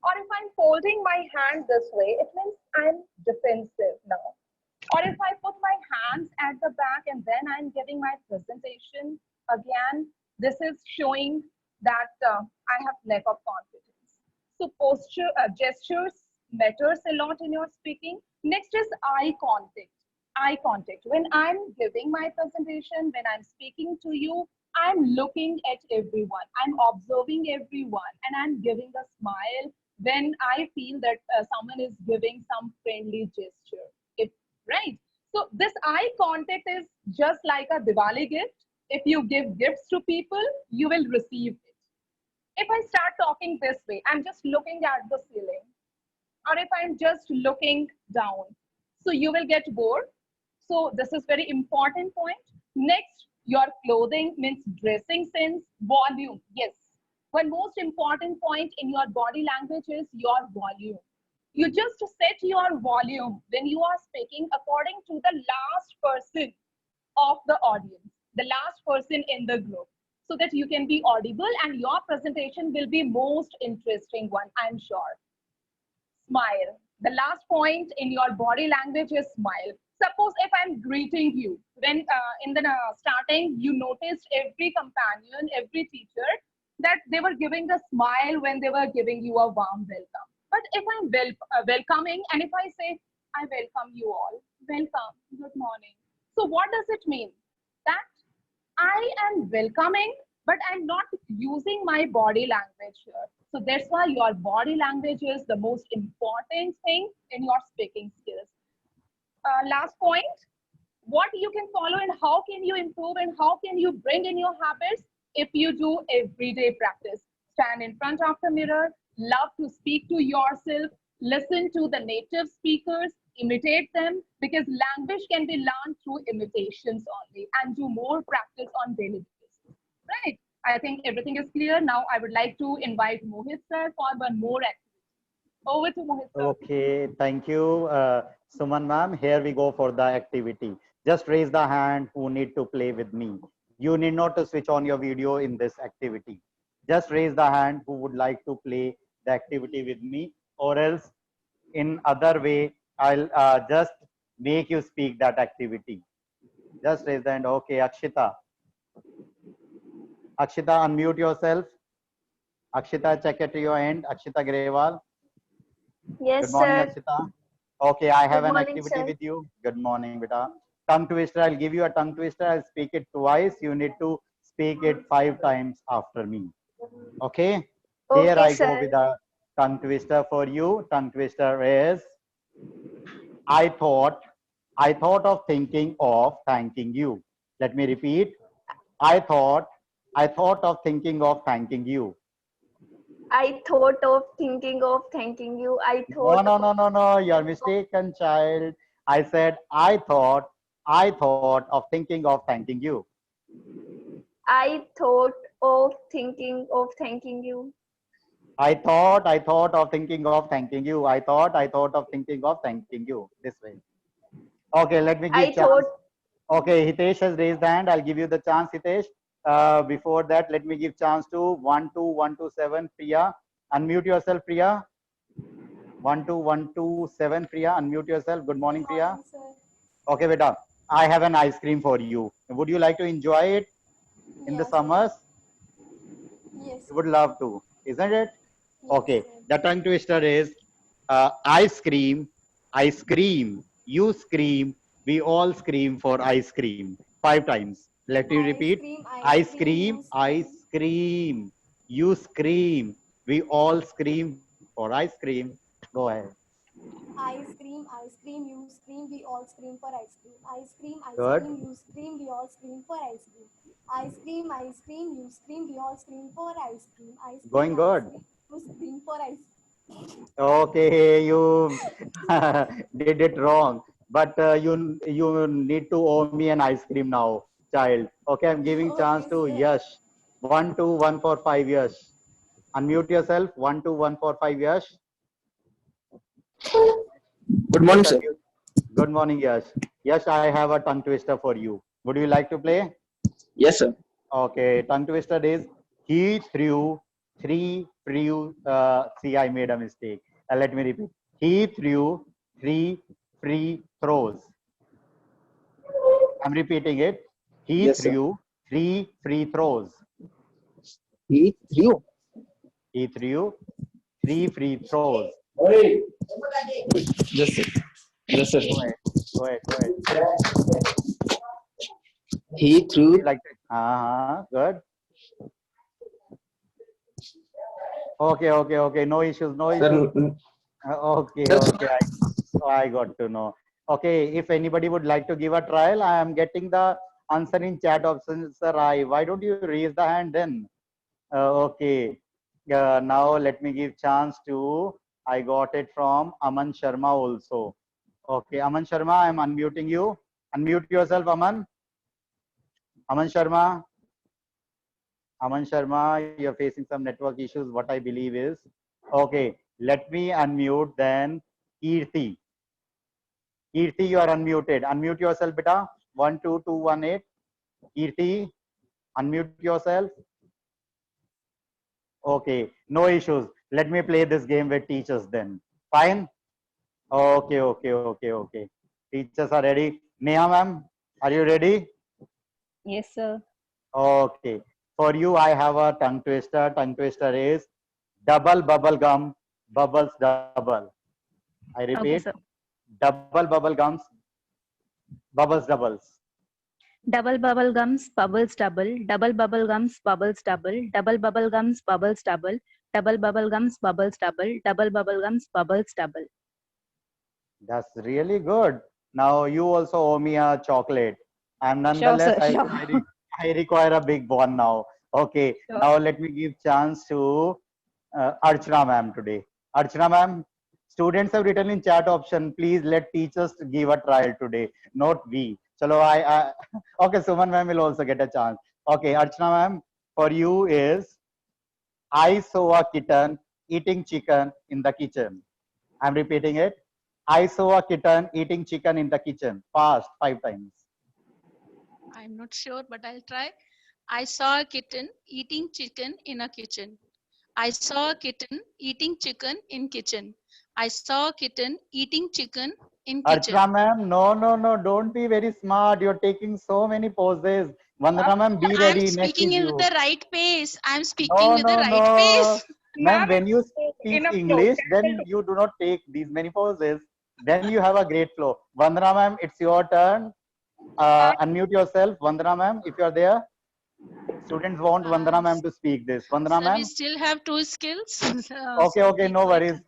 [SPEAKER 9] Or if I'm folding my hand this way, it means I'm defensive now. Or if I put my hands at the back and then I'm giving my presentation, again, this is showing that I have lack of confidence. So posture, gestures matters a lot in your speaking. Next is eye contact. Eye contact. When I'm giving my presentation, when I'm speaking to you, I'm looking at everyone. I'm observing everyone, and I'm giving a smile when I feel that someone is giving some friendly gesture. Right? So this eye contact is just like a Diwali gift. If you give gifts to people, you will receive it. If I start talking this way, I'm just looking at the ceiling. Or if I'm just looking down, so you will get bored. So this is very important point. Next, your clothing means dressing sense, volume. Yes, one most important point in your body language is your volume. You just set your volume when you are speaking according to the last person of the audience, the last person in the group, so that you can be audible and your presentation will be most interesting one, I'm sure. Smile. The last point in your body language is smile. Suppose if I'm greeting you, when in the starting, you noticed every companion, every teacher, that they were giving a smile when they were giving you a warm welcome. But if I'm welcoming, and if I say, I welcome you all, welcome, good morning. So what does it mean? That I am welcoming, but I'm not using my body language here. So that's why your body language is the most important thing in your speaking skills. Last point, what you can follow and how can you improve and how can you bring in your habits if you do everyday practice. Stand in front of the mirror, love to speak to yourself, listen to the native speakers, imitate them, because language can be learned through imitations only, and do more practice on daily basis. Right? I think everything is clear. Now I would like to invite Mohit sir for one more activity. Over to Mohit sir.
[SPEAKER 1] Okay, thank you, Suman ma'am. Here we go for the activity. Just raise the hand who need to play with me. You need not to switch on your video in this activity. Just raise the hand who would like to play the activity with me, or else in other way, I'll just make you speak that activity. Just raise the hand. Okay, Akshita. Akshita, unmute yourself. Akshita, check at your end. Akshita Grewal.
[SPEAKER 10] Yes,
[SPEAKER 1] Good morning,
[SPEAKER 10] sir.
[SPEAKER 1] Akshita. Okay, I have
[SPEAKER 10] Good
[SPEAKER 1] an
[SPEAKER 10] morning,
[SPEAKER 1] activity
[SPEAKER 10] sir.
[SPEAKER 1] with you. Good morning, beta. Tongue twister. I'll give you a tongue twister. I'll speak it twice. You need to speak it 5 times after me. Okay. Here
[SPEAKER 10] Okay,
[SPEAKER 1] I go
[SPEAKER 10] sir.
[SPEAKER 1] with a tongue twister for you. Tongue twister is, I thought of thinking of thanking you. Let me repeat. I thought of thinking of thanking you.
[SPEAKER 10] I thought of thinking of thanking you. I
[SPEAKER 1] No,
[SPEAKER 10] thought
[SPEAKER 1] no,
[SPEAKER 10] of
[SPEAKER 1] no, no, no. You're mistaken, child. I said, I thought of thinking of thanking you.
[SPEAKER 10] I thought of thinking of thanking you.
[SPEAKER 1] I thought of thinking of thanking you. I thought of thinking of thanking you. This way. Okay, let me give
[SPEAKER 10] I
[SPEAKER 1] chance.
[SPEAKER 10] thought.
[SPEAKER 1] Okay, Hitesh has raised hand. I'll give you the chance, Hitesh. Before that, let me give chance to 12127 Priya. Unmute yourself, Priya. 12127 Priya. Unmute yourself. Good morning, Priya.
[SPEAKER 10] Sir.
[SPEAKER 1] Okay, beta. I have an ice cream for you. Would you like to enjoy it in the
[SPEAKER 10] Yes.
[SPEAKER 1] summers?
[SPEAKER 10] Yes.
[SPEAKER 1] You would love to, isn't it?
[SPEAKER 10] Yes.
[SPEAKER 1] Okay. The tongue twister is ice cream, ice cream. You scream. We all scream for ice cream. 5 times. Let me
[SPEAKER 10] Ice
[SPEAKER 1] repeat.
[SPEAKER 10] cream. Ice
[SPEAKER 1] Ice
[SPEAKER 10] cream.
[SPEAKER 1] cream,
[SPEAKER 10] You
[SPEAKER 1] ice
[SPEAKER 10] scream.
[SPEAKER 1] cream. You scream. We all scream for ice cream. Go ahead.
[SPEAKER 10] Ice cream. Ice cream. You scream. We all scream for ice cream. Ice cream. Ice
[SPEAKER 1] Good.
[SPEAKER 10] cream. You scream. We all scream for ice cream. Ice cream. Ice cream. You scream. We all scream for ice cream. Ice cream.
[SPEAKER 1] Going
[SPEAKER 10] Ice
[SPEAKER 1] good.
[SPEAKER 10] cream. You scream for ice.
[SPEAKER 1] Okay, you did it wrong. But you need to owe me an ice cream now, child. Okay, I'm giving chance
[SPEAKER 10] Okay,
[SPEAKER 1] to
[SPEAKER 10] sir.
[SPEAKER 1] Yash. 12145 Yash. Unmute yourself. 12145 Yash.
[SPEAKER 11] Good
[SPEAKER 1] Yes,
[SPEAKER 11] morning, sir.
[SPEAKER 1] unmute. Good morning, Yash. Yash, I have a tongue twister for you. Would you like to play?
[SPEAKER 11] Yes, sir.
[SPEAKER 1] Okay, tongue twister is he threw three free. See, I made a mistake. Let me repeat. He threw three free throws. I'm repeating it. He
[SPEAKER 11] Yes, sir.
[SPEAKER 1] threw three free throws.
[SPEAKER 11] He threw.
[SPEAKER 1] He threw three free throws.
[SPEAKER 11] Yes, sir. Yes, sir.
[SPEAKER 1] Go ahead. Go ahead. Go ahead.
[SPEAKER 11] He
[SPEAKER 1] Would
[SPEAKER 11] threw.
[SPEAKER 1] you like to? Good. Okay, okay, okay. No issues. No
[SPEAKER 11] Sir,
[SPEAKER 1] issues. Okay,
[SPEAKER 11] sir,
[SPEAKER 1] okay. I got to know. Okay, if anybody would like to give a trial, I am getting the answer in chat option, sir. Why don't you raise the hand then? Okay. Now let me give chance to. I got it from Aman Sharma also. Okay, Aman Sharma, I am unmuting you. Unmute yourself, Aman. Aman Sharma. Aman Sharma, you're facing some network issues. What I believe is. Okay, let me unmute then. Kirti. Kirti, you are unmuted. Unmute yourself, beta. 12218. Kirti, unmute yourself. Okay, no issues. Let me play this game with teachers then. Fine? Okay, okay, okay, okay. Teachers are ready. Neha ma'am, are you ready?
[SPEAKER 3] Yes, sir.
[SPEAKER 1] Okay. For you, I have a tongue twister. Tongue twister is double bubble gum, bubbles double. I repeat,
[SPEAKER 3] Okay, sir.
[SPEAKER 1] double bubble gums, bubbles doubles.
[SPEAKER 3] Double bubble gums, bubbles double. Double bubble gums, bubbles double. Double bubble gums, bubbles double. Double bubble gums, bubbles double. Double bubble gums, bubbles double.
[SPEAKER 1] That's really good. Now you also owe me a chocolate. And
[SPEAKER 3] Sure,
[SPEAKER 1] nonetheless,
[SPEAKER 3] sir. Sure.
[SPEAKER 1] I require a big one now. Okay.
[SPEAKER 3] Sure.
[SPEAKER 1] Now let me give chance to Archana ma'am today. Archana ma'am, students have written in chat option. Please let teachers give a trial today, not we. Chalo, okay. Suman ma'am will also get a chance. Okay, Archana ma'am, for you is I saw a kitten eating chicken in the kitchen. I'm repeating it. I saw a kitten eating chicken in the kitchen. Fast 5 times.
[SPEAKER 2] I'm not sure, but I'll try. I saw a kitten eating chicken in a kitchen. I saw a kitten eating chicken in kitchen. I saw a kitten eating chicken in kitchen.
[SPEAKER 1] Archana ma'am, no, no, no. Don't be very smart. You're taking so many poses. Vandana ma'am, be
[SPEAKER 2] I'm
[SPEAKER 1] ready. Next
[SPEAKER 2] speaking
[SPEAKER 1] is
[SPEAKER 2] in
[SPEAKER 1] you.
[SPEAKER 2] the right pace. I'm speaking
[SPEAKER 1] No,
[SPEAKER 2] with the
[SPEAKER 1] no,
[SPEAKER 2] right
[SPEAKER 1] no.
[SPEAKER 2] pace.
[SPEAKER 1] Ma'am,
[SPEAKER 9] Ma'am,
[SPEAKER 1] when you
[SPEAKER 9] in
[SPEAKER 1] speak
[SPEAKER 9] a flow.
[SPEAKER 1] English, then you do not take these many poses. Then you have a great flow. Vandana ma'am, it's your turn. Unmute yourself. Vandana ma'am, if you're there. Students want Vandana ma'am to speak this. Vandana
[SPEAKER 2] So we
[SPEAKER 1] ma'am.
[SPEAKER 2] still have two skills.
[SPEAKER 1] Okay,
[SPEAKER 2] So
[SPEAKER 1] okay,
[SPEAKER 2] we
[SPEAKER 1] no
[SPEAKER 2] quit.
[SPEAKER 1] worries.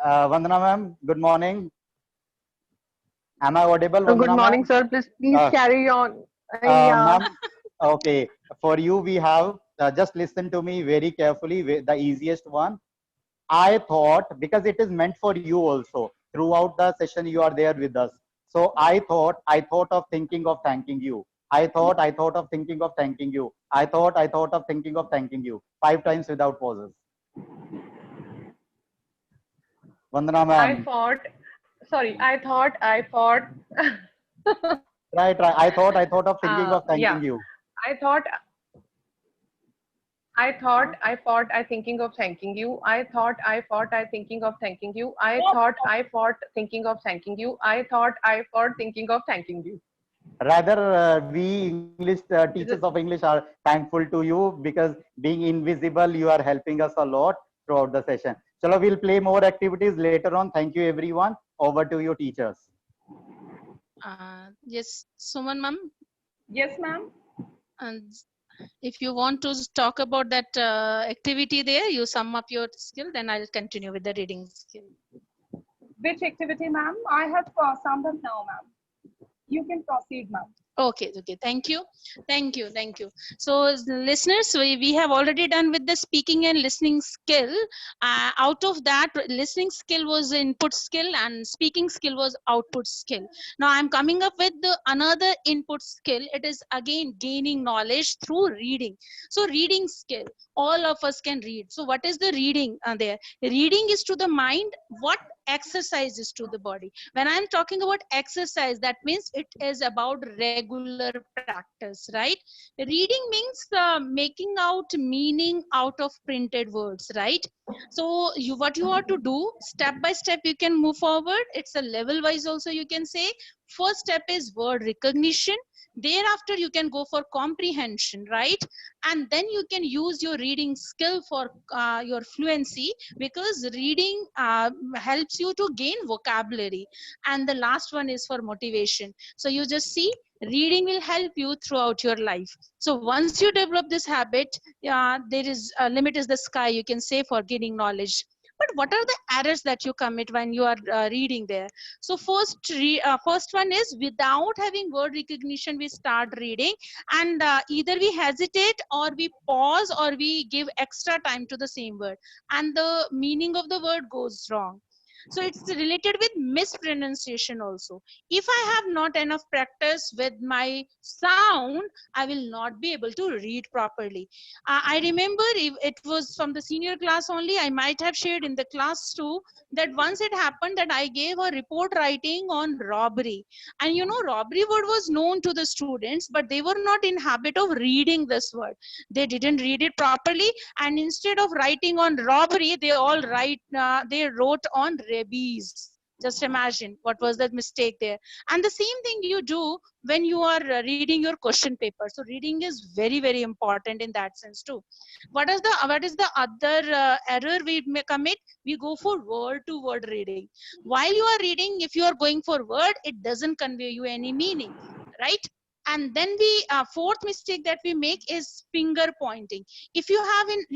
[SPEAKER 1] Vandana ma'am, good morning. Am I audible,
[SPEAKER 8] Good
[SPEAKER 1] Vandana
[SPEAKER 8] morning,
[SPEAKER 1] ma'am?
[SPEAKER 8] sir. Please carry on. Yeah.
[SPEAKER 1] Ma'am, okay. For you, we have, just listen to me very carefully, the easiest one. I thought, because it is meant for you also, throughout the session, you are there with us. So I thought of thinking of thanking you. I thought of thinking of thanking you. I thought of thinking of thanking you. 5 times without pauses.
[SPEAKER 12] Vandana
[SPEAKER 9] I
[SPEAKER 12] ma'am.
[SPEAKER 9] thought, sorry, I thought,
[SPEAKER 12] Right. I thought of thinking of
[SPEAKER 9] yeah,
[SPEAKER 12] thanking you.
[SPEAKER 9] I thought, I thinking of thanking you. I thinking of thanking you. I thought, thinking of thanking you. I thought, thinking of thanking you.
[SPEAKER 12] Rather, we English
[SPEAKER 9] Is
[SPEAKER 12] teachers
[SPEAKER 9] it?
[SPEAKER 12] of English are thankful to you because being invisible, you are helping us a lot throughout the session. Chalo, we'll play more activities later on. Thank you, everyone. Over to you, teachers.
[SPEAKER 2] Yes, Suman ma'am.
[SPEAKER 9] Yes, ma'am.
[SPEAKER 2] And if you want to talk about that activity there, you sum up your skill, then I'll continue with the reading skill.
[SPEAKER 9] Which activity, ma'am? I have summed up now, ma'am. You can proceed, ma'am.
[SPEAKER 2] Okay, thank you. So listeners, we have already done with the speaking and listening skill. Out of that, listening skill was input skill and speaking skill was output skill. Now I'm coming up with another input skill. It is again gaining knowledge through reading. So reading skill, all of us can read. So what is the reading there? Reading is to the mind what exercise is to the body. When I'm talking about exercise, that means it is about regular practice, right? Reading means making out meaning out of printed words, right? So what you have to do, step by step you can move forward. It's a level wise also, you can say. First step is word recognition. Thereafter you can go for comprehension, right? And then you can use your reading skill for your fluency, because reading helps you to gain vocabulary. And the last one is for motivation. So you just see, reading will help you throughout your life. So once you develop this habit, there is a limit is the sky, you can say, for gaining knowledge. But what are the errors that you commit when you are reading there? So first one is, without having word recognition, we start reading, and either we hesitate or we pause or we give extra time to the same word, and the meaning of the word goes wrong. So it's related with mispronunciation also. If I have not enough practice with my sound, I will not be able to read properly. I remember it was from the senior class only, I might have shared in the class too, that once it happened that I gave a report writing on robbery. And you know, robbery word was known to the students, but they were not in habit of reading this word. They didn't read it properly, and instead of writing on robbery, they wrote on rabies. Just imagine what was that mistake there. And the same thing you do when you are reading your question paper. So reading is very, very important in that sense too. What is the other error we may commit? We go for word to word reading. While you are reading, if you are going for word, it doesn't convey you any meaning, right? And then fourth mistake that we make is finger pointing. If you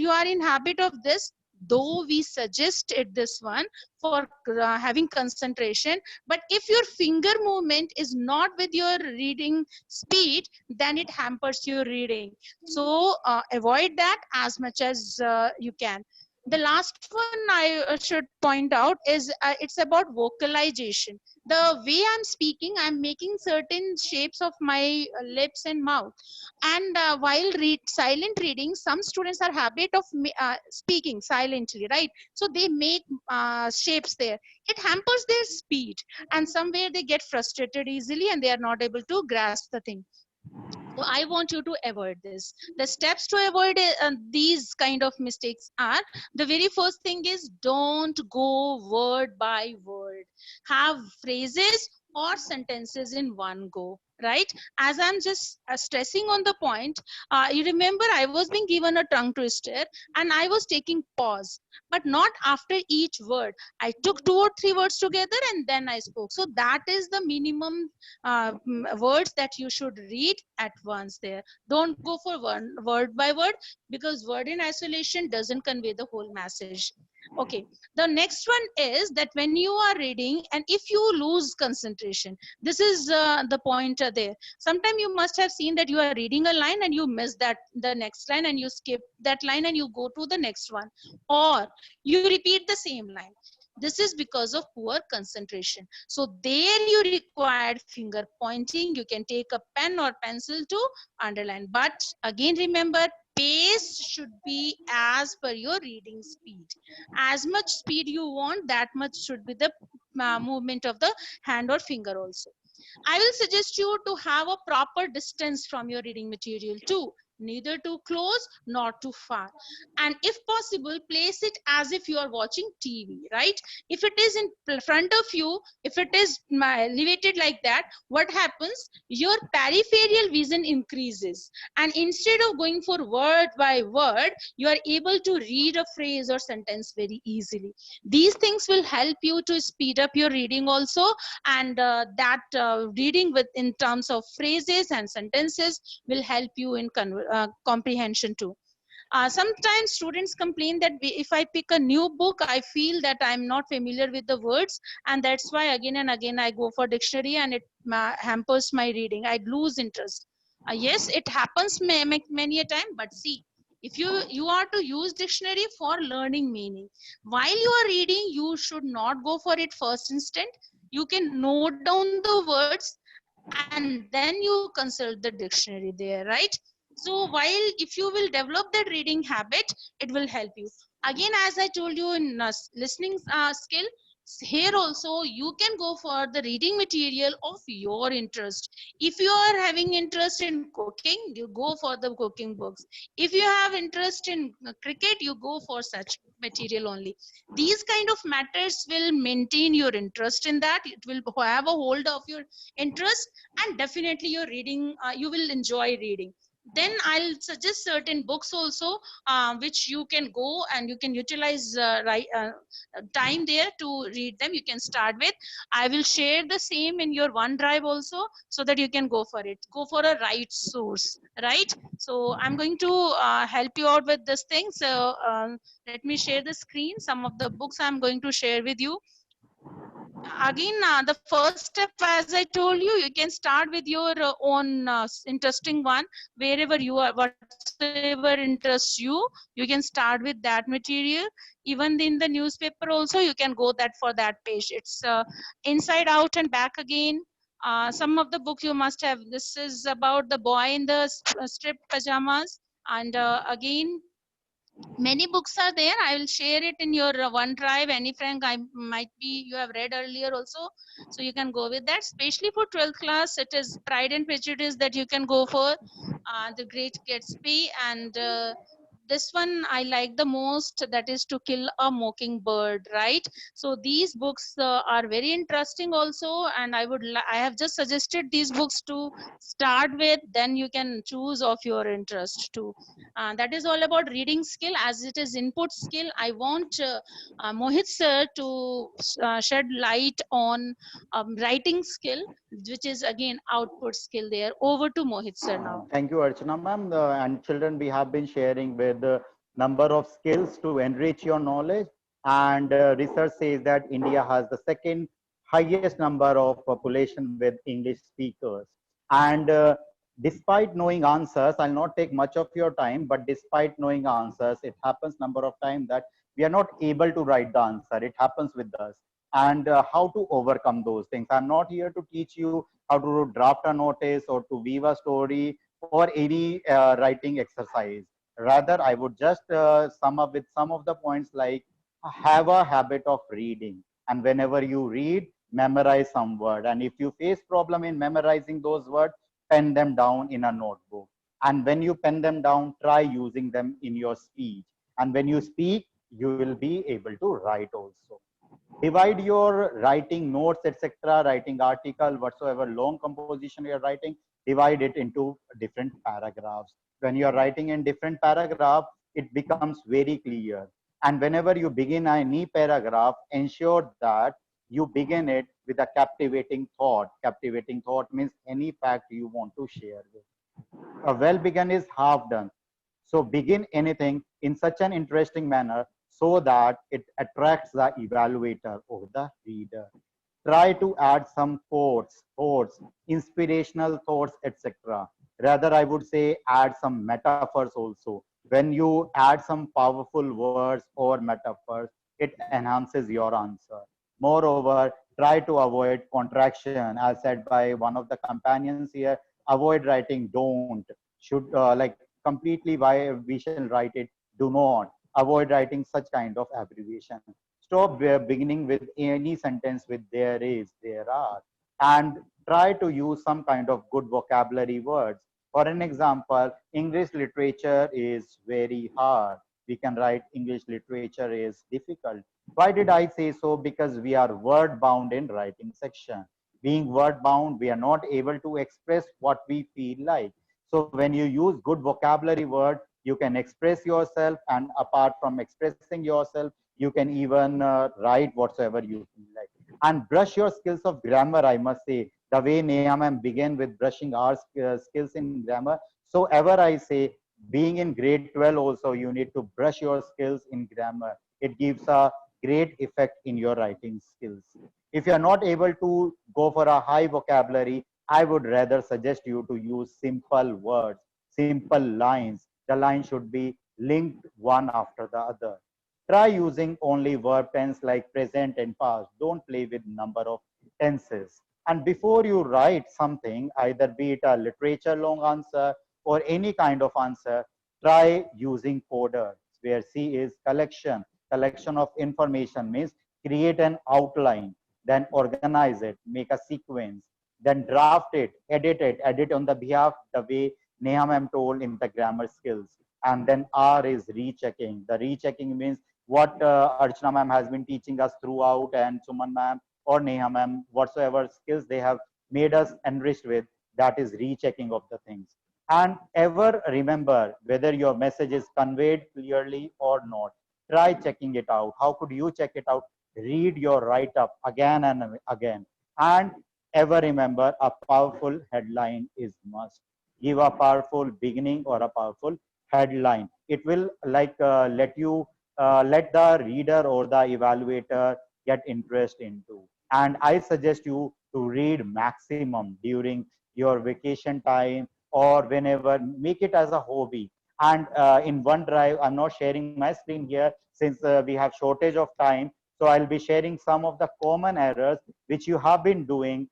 [SPEAKER 2] are in habit of this, though we suggested this one for having concentration, but if your finger movement is not with your reading speed, then it hampers your reading. So avoid that as much as you can. The last one I should point out is it's about vocalization. The way I'm speaking, I'm making certain shapes of my lips and mouth. And while silent reading, some students are habit of speaking silently, right? So they make shapes there. It hampers their speed, and somewhere they get frustrated easily and they are not able to grasp the thing. So I want you to avoid this. The steps to avoid these kind of mistakes are, the very first thing is, don't go word by word. Have phrases or sentences in one go, right? As I'm just stressing on the point, you remember I was being given a tongue twister and I was taking pause, but not after each word. I took 2 or 3 words together and then I spoke. So that is the minimum words that you should read at once there. Don't go for one word by word, because word in isolation doesn't convey the whole message. Okay, the next one is that when you are reading and if you lose concentration, this is the point there. Sometimes you must have seen that you are reading a line and you miss the next line and you skip that line and you go to the next one, or you repeat the same line. This is because of poor concentration. So there you required finger pointing. You can take a pen or pencil to underline. But again, remember, pace should be as per your reading speed. As much speed you want, that much should be the movement of the hand or finger also. I will suggest you to have a proper distance from your reading material too, neither too close nor too far. And if possible, place it as if you are watching TV, right? If it is in front of you, if it is elevated like that, what happens? Your peripheral vision increases. And instead of going for word by word, you are able to read a phrase or sentence very easily. These things will help you to speed up your reading also, and reading with in terms of phrases and sentences will help you in comprehension too. Sometimes students complain that if I pick a new book, I feel that I'm not familiar with the words, and that's why again and again I go for dictionary, and it hampers my reading. I lose interest. Yes, it happens many a time, but see, if you are to use dictionary for learning meaning, while you are reading, you should not go for it first instant. You can note down the words and then you consult the dictionary there, right? So while if you will develop that reading habit, it will help you. Again, as I told you in listening skill, here also you can go for the reading material of your interest. If you are having interest in cooking, you go for the cooking books. If you have interest in cricket, you go for such material only. These kind of matters will maintain your interest in that. It will have a hold of your interest, and definitely your reading, you will enjoy reading. Then I'll suggest certain books also, which you can go and you can utilize time there to read them. You can start with. I will share the same in your OneDrive also, so that you can go for it. Go for a right source, right? So I'm going to help you out with this thing. So let me share the screen. Some of the books I'm going to share with you. Again, the first step, as I told you, you can start with your own interesting one. Wherever you are, whatever interests you can start with that material. Even in the newspaper also, you can go that for that page. It's inside out and back again. Some of the book you must have. This is about the boy in the striped pajamas, and again, many books are there. I will share it in your OneDrive. Any Frank, I might be you have read earlier also, so you can go with that. Especially for 12th class, it is Pride and Prejudice that you can go for. The Great Gatsby, and this one I like the most, that is To Kill a Mockingbird, right? So these books are very interesting also, and I have just suggested these books to start with. Then you can choose of your interest too. That is all about reading skill. As it is input skill, I want Mohit sir to shed light on writing skill, which is again output skill there. Over to Mohit sir now.
[SPEAKER 12] Thank you, Archana ma'am. And children, we have been sharing with the number of skills to enrich your knowledge. And research says that India has the second highest number of population with English speakers. And despite knowing answers, I'll not take much of your time, but despite knowing answers, it happens number of times that we are not able to write the answer. It happens with us. And how to overcome those things. I'm not here to teach you how to draft a notice or to weave a story or any writing exercise. Rather, I would just sum up with some of the points like have a habit of reading. And whenever you read, memorize some word. And if you face problem in memorizing those words, pen them down in a notebook. And when you pen them down, try using them in your speech. And when you speak, you will be able to write also. Divide your writing notes, etc., writing article, whatsoever long composition you're writing, divide it into different paragraphs. When you're writing in different paragraph, it becomes very clear. And whenever you begin any paragraph, ensure that you begin it with a captivating thought. Captivating thought means any fact you want to share with. A well begun is half done. So begin anything in such an interesting manner so that it attracts the evaluator or the reader. Try to add some quotes, thoughts, inspirational thoughts, etc. Rather, I would say add some metaphors also. When you add some powerful words or metaphors, it enhances your answer. Moreover, try to avoid contraction. As said by one of the companions here, avoid writing don't. Should like completely why we shall write it. Do not avoid writing such kind of abbreviation. Stop beginning with any sentence with there is, there are, and try to use some kind of good vocabulary words. For an example, English literature is very hard. We can write English literature is difficult. Why did I say so? Because we are word bound in writing section. Being word bound, we are not able to express what we feel like. So when you use good vocabulary word, you can express yourself, and apart from expressing yourself, you can even write whatsoever you feel like. And brush your skills of grammar, I must say. The way Neha ma'am began with brushing our skills in grammar, so ever I say, being in grade 12 also, you need to brush your skills in grammar. It gives a great effect in your writing skills. If you are not able to go for a high vocabulary, I would rather suggest you to use simple words, simple lines. The line should be linked one after the other. Try using only verb tense like present and past. Don't play with number of tenses. And before you write something, either be it a literature long answer or any kind of answer, try using coders, where C is collection. Collection of information means create an outline, then organize it, make a sequence, then draft it, edit on the behalf the way Neha ma'am told in the grammar skills. And then R is rechecking. The rechecking means what Archana ma'am has been teaching us throughout, and Suman ma'am or Neha ma'am, whatsoever skills they have made us enriched with, that is rechecking of the things. And ever remember whether your message is conveyed clearly or not. Try checking it out. How could you check it out? Read your write-up again and again. And ever remember, a powerful headline is must. Give a powerful beginning or a powerful headline. It will like let the reader or the evaluator get interest into. And I suggest you to read maximum during your vacation time or whenever. Make it as a hobby. And in OneDrive, I'm not sharing my screen here since we have shortage of time. So I'll be sharing some of the common errors which you have been doing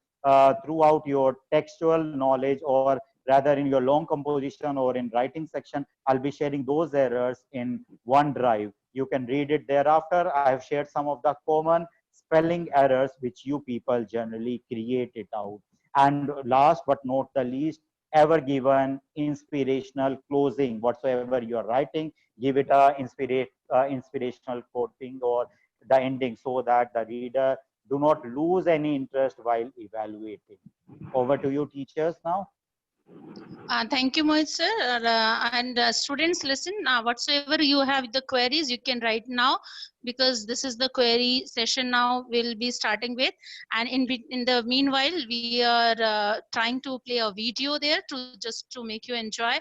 [SPEAKER 12] throughout your textual knowledge, or rather in your long composition or in writing section. I'll be sharing those errors in OneDrive. You can read it thereafter. I have shared some of the common spelling errors which you people generally create it out. And last but not the least, ever given inspirational closing. Whatsoever you are writing, give it a inspirational quoting or the ending, so that the reader do not lose any interest while evaluating. Over to you, teachers, now.
[SPEAKER 2] Thank you, Mohit sir. And students, listen, whatsoever you have the queries, you can write now, because this is the query session now we'll be starting with. And in the meanwhile, we are trying to play a video there to just to make you enjoy.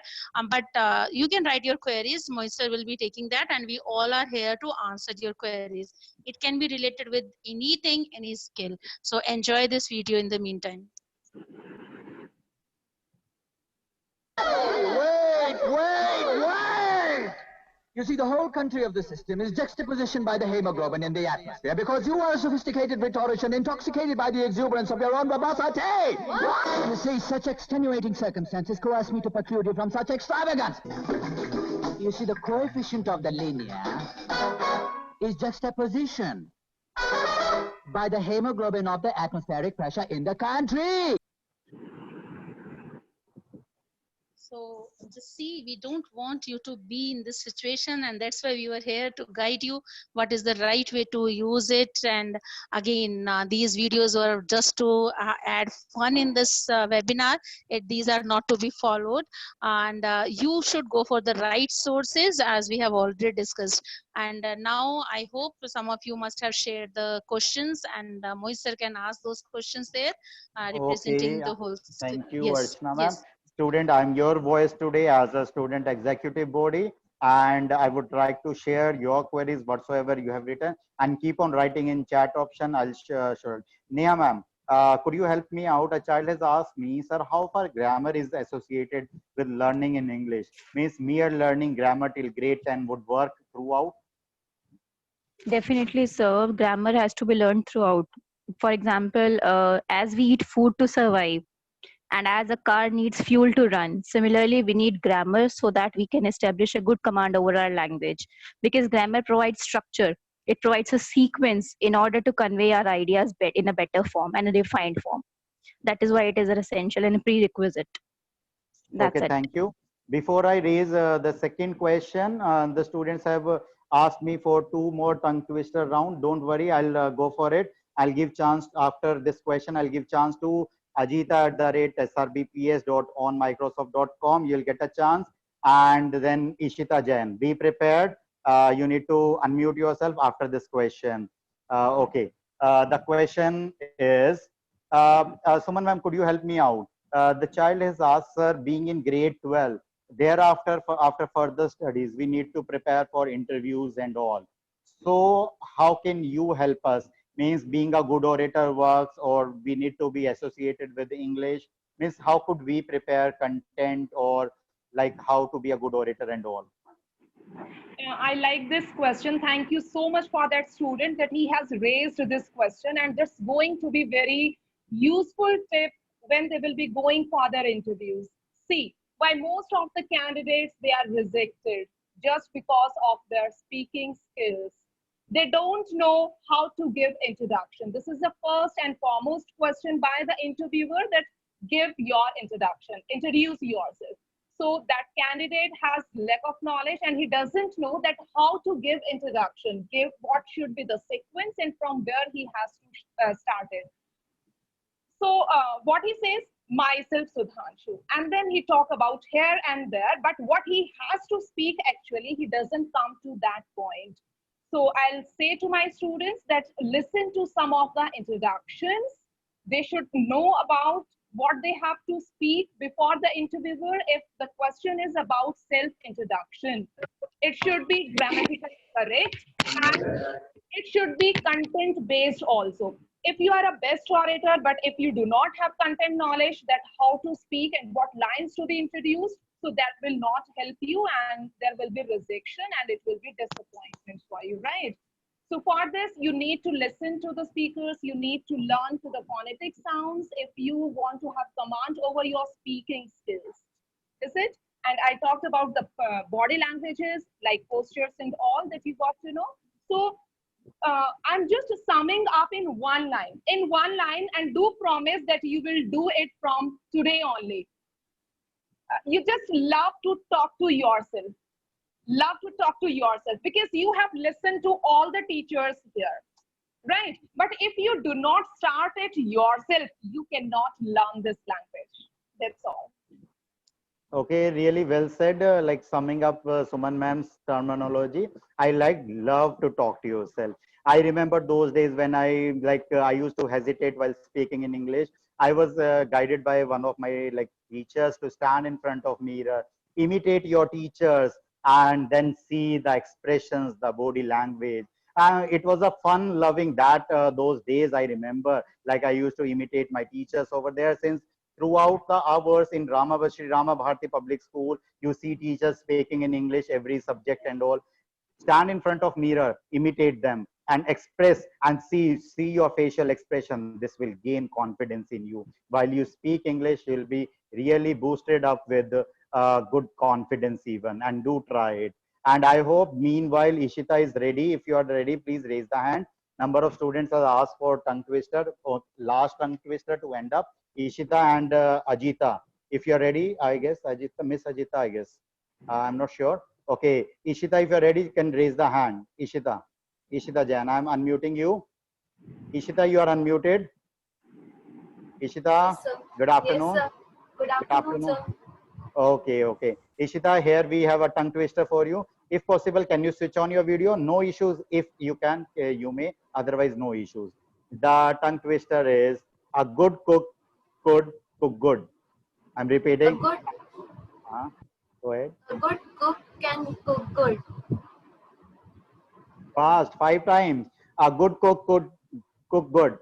[SPEAKER 2] But you can write your queries. Mohit sir will be taking that, and we all are here to answer your queries. It can be related with anything, any skill. So enjoy this video in the meantime.
[SPEAKER 13] Wait! You see, the whole country of the system is juxtapositioned by the hemoglobin in the atmosphere, because you are a sophisticated rhetorician intoxicated by the exuberance of your own verbosity. You see, such extenuating circumstances coerce me to preclude you from such extravagance. You see, the coefficient of the linear is juxtaposition by the hemoglobin of the atmospheric pressure in the country.
[SPEAKER 2] So just see, we don't want you to be in this situation, and that's why we were here to guide you what is the right way to use it. And again, these videos are just to add fun in this webinar. These are not to be followed, and you should go for the right sources, as we have already discussed. And now I hope some of you must have shared the questions, and Mohit sir can ask those questions there, representing the whole.
[SPEAKER 12] Thank you,
[SPEAKER 2] Yes,
[SPEAKER 12] Archana ma'am.
[SPEAKER 2] yes.
[SPEAKER 12] Student, I'm your voice today as a student executive body, and I would like to share your queries whatsoever you have written, and keep on writing in chat option. I'll sure. Neha ma'am, could you help me out? A child has asked me, sir, how far grammar is associated with learning in English? Means mere learning grammar till grade 10 would work throughout?
[SPEAKER 3] Definitely, sir. Grammar has to be learned throughout. For example, as we eat food to survive, And as a car needs fuel to run, similarly, we need grammar so that we can establish a good command over our language. Because grammar provides structure, it provides a sequence in order to convey our ideas in a better form and a refined form. That is why it is an essential and a prerequisite. That's
[SPEAKER 12] Okay,
[SPEAKER 3] it.
[SPEAKER 12] thank you. Before I raise the second question, the students have asked me for 2 more tongue twister round. Don't worry, I'll go for it. I'll give chance after this question. I'll give chance to ajita@srbps.onmicrosoft.com. You'll get a chance, and then Ishita Jain. Be prepared. You need to unmute yourself after this question. Okay. The question is, Suman ma'am, could you help me out? The child has asked, sir, being in grade 12, thereafter, after further studies, we need to prepare for interviews and all. So how can you help us? Means being a good orator works, or we need to be associated with English? Means how could we prepare content, or like how to be a good orator and all?
[SPEAKER 9] I like this question. Thank you so much for that student that he has raised this question, and that's going to be very useful tip when they will be going for their interviews. See, by most of the candidates, they are rejected just because of their speaking skills. They don't know how to give introduction. This is the first and foremost question by the interviewer, that give your introduction, introduce yourself. So that candidate has lack of knowledge and he doesn't know that how to give introduction, give what should be the sequence and from where he has to start it. So what he says, myself Sudhanshu, and then he talk about here and there, but what he has to speak actually, he doesn't come to that point. So I'll say to my students that listen to some of the introductions. They should know about what they have to speak before the interviewer. If the question is about self-introduction, it should be grammatically correct and it should be content-based also. If you are a best orator, but if you do not have content knowledge that how to speak and what lines to be introduced, so that will not help you and there will be rejection and it will be disappointment for you, right? So for this, you need to listen to the speakers. You need to learn to the phonetic sounds if you want to have command over your speaking skills. Is it? And I talked about the body languages like postures and all that you got to know. So I'm just summing up in one line. In one line, and do promise that you will do it from today only. You just love to talk to yourself. Love to talk to yourself because you have listened to all the teachers here, right? But if you do not start it yourself, you cannot learn this language. That's all.
[SPEAKER 12] Okay, really well said. Like summing up Suman ma'am's terminology, I love to talk to yourself. I remember those days when I used to hesitate while speaking in English. I was guided by one of my teachers to stand in front of mirror, imitate your teachers, and then see the expressions, the body language. It was a fun loving that those days. I remember I used to imitate my teachers over there. Since throughout the hours in Sri Rama Bharati Public School, you see teachers speaking in English, every subject and all. Stand in front of mirror, imitate them, and express and see your facial expression. This will gain confidence in you. While you speak English, you'll be really boosted up with good confidence even, and do try it. And I hope meanwhile Ishita is ready. If you are ready, please raise the hand. Number of students have asked for tongue twister, or last tongue twister to end up. Ishita and Ajita. If you're ready, I guess Ajita, Miss Ajita, I guess. I'm not sure. Okay, Ishita, if you're ready, you can raise the hand. Ishita Jain, I'm unmuting you. Ishita, you are unmuted. Ishita,
[SPEAKER 10] Yes, sir.
[SPEAKER 12] good afternoon.
[SPEAKER 10] Yes, sir. Good afternoon, sir.
[SPEAKER 12] Okay. Ishita, here we have a tongue twister for you. If possible, can you switch on your video? No issues. If you can, you may. Otherwise, no issues. The tongue twister is: a good cook could cook good. I'm repeating. Go ahead.
[SPEAKER 10] A good cook can cook good.
[SPEAKER 12] Fast, 5 times. A good cook could cook good.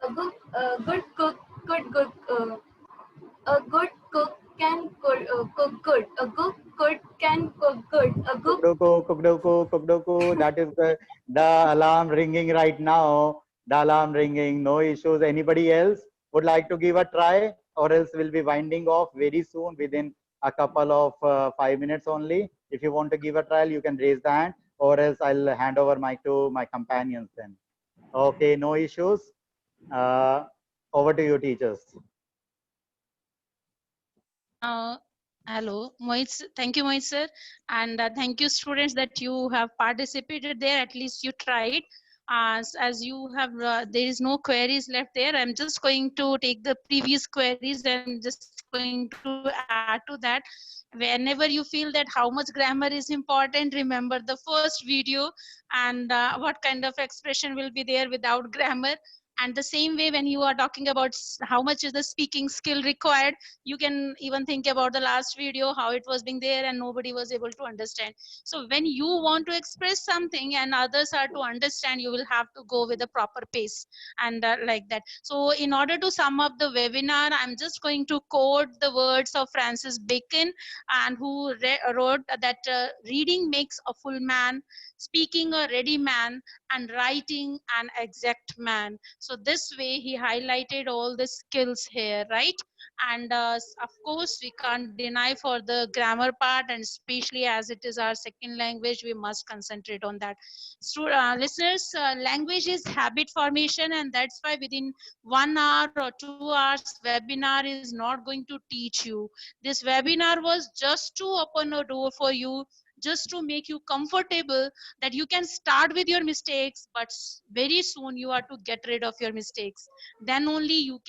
[SPEAKER 10] A good cook could good. A good cook can cook good. A good cook can cook good. A good
[SPEAKER 12] Cook. That is the alarm ringing right now. The alarm ringing. No issues. Anybody else would like to give a try? or else we'll be winding off very soon within a couple of 5 minutes only. If you want to give a trial, you can raise the hand, or else I'll hand over mic to my companions then. Okay, no issues. Over to you, teachers.
[SPEAKER 2] Hello, Mohit. Thank you, Mohit sir, and thank you, students, that you have participated there. At least you tried. As you have, there is no queries left there. I'm just going to take the previous queries and just going to add to that. Whenever you feel that how much grammar is important, remember the first video and what kind of expression will be there without grammar. And the same way, when you are talking about how much is the speaking skill required, you can even think about the last video, how it was being there and nobody was able to understand. So when you want to express something and others are to understand, you will have to go with a proper pace and like that. So in order to sum up the webinar, I'm just going to quote the words of Francis Bacon, and who wrote that reading makes a full man, speaking a ready man, and writing an exact man. So this way he highlighted all the skills here, right? And of course we can't deny for the grammar part, and especially as it is our second language, we must concentrate on that. So listeners, language is habit formation, and that's why within 1 hour or 2 hours webinar is not going to teach you. This webinar was just to open a door for you, just to make you comfortable that you can start with your mistakes, but very soon you are to get rid of your mistakes. Then only you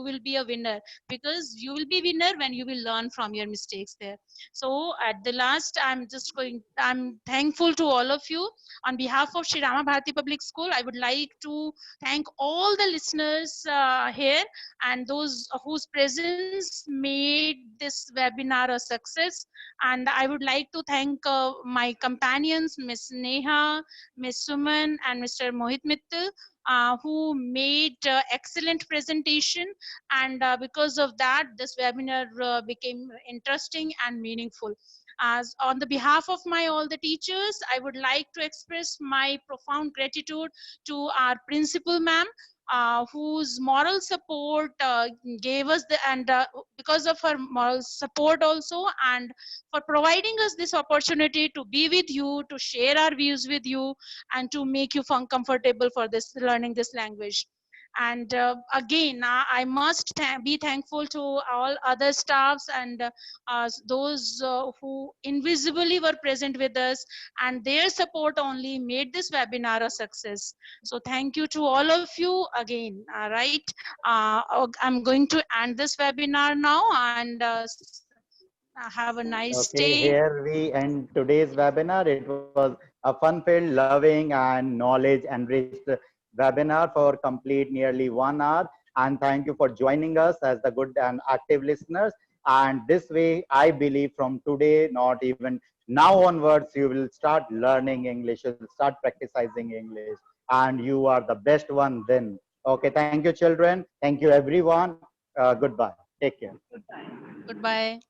[SPEAKER 2] will be a winner, because you will be winner when you will learn from your mistakes there. So at the last, I'm thankful to all of you. On behalf of Sri Rama Bharati Public School, I would like to thank all the listeners here, and those whose presence made this webinar a success. And I would like to thank my companions, Miss Neha, Miss Suman, and Mr. Mohit Mittal, who made excellent presentation. And because of that, this webinar became interesting and meaningful. As on the behalf of all the teachers, I would like to express my profound gratitude to our principal ma'am, whose moral support gave us because of her moral support also, and for providing us this opportunity to be with you, to share our views with you, and to make you feel comfortable for this learning this language. And again, I must be thankful to all other staffs and those who invisibly were present with us, and their support only made this webinar a success. So thank you to all of you again. Right, I'm going to end this webinar now, and have a nice
[SPEAKER 12] Okay,
[SPEAKER 2] day.
[SPEAKER 12] here we end today's webinar. It was a fun-filled, loving, and knowledge-enriched webinar for complete nearly 1 hour. And thank you for joining us as the good and active listeners. And this way, I believe from today, not even now onwards, you will start learning English, you will start practicing English, and you are the best one then. Okay, thank you, children. Thank you, everyone. Goodbye. Take care.
[SPEAKER 2] Goodbye.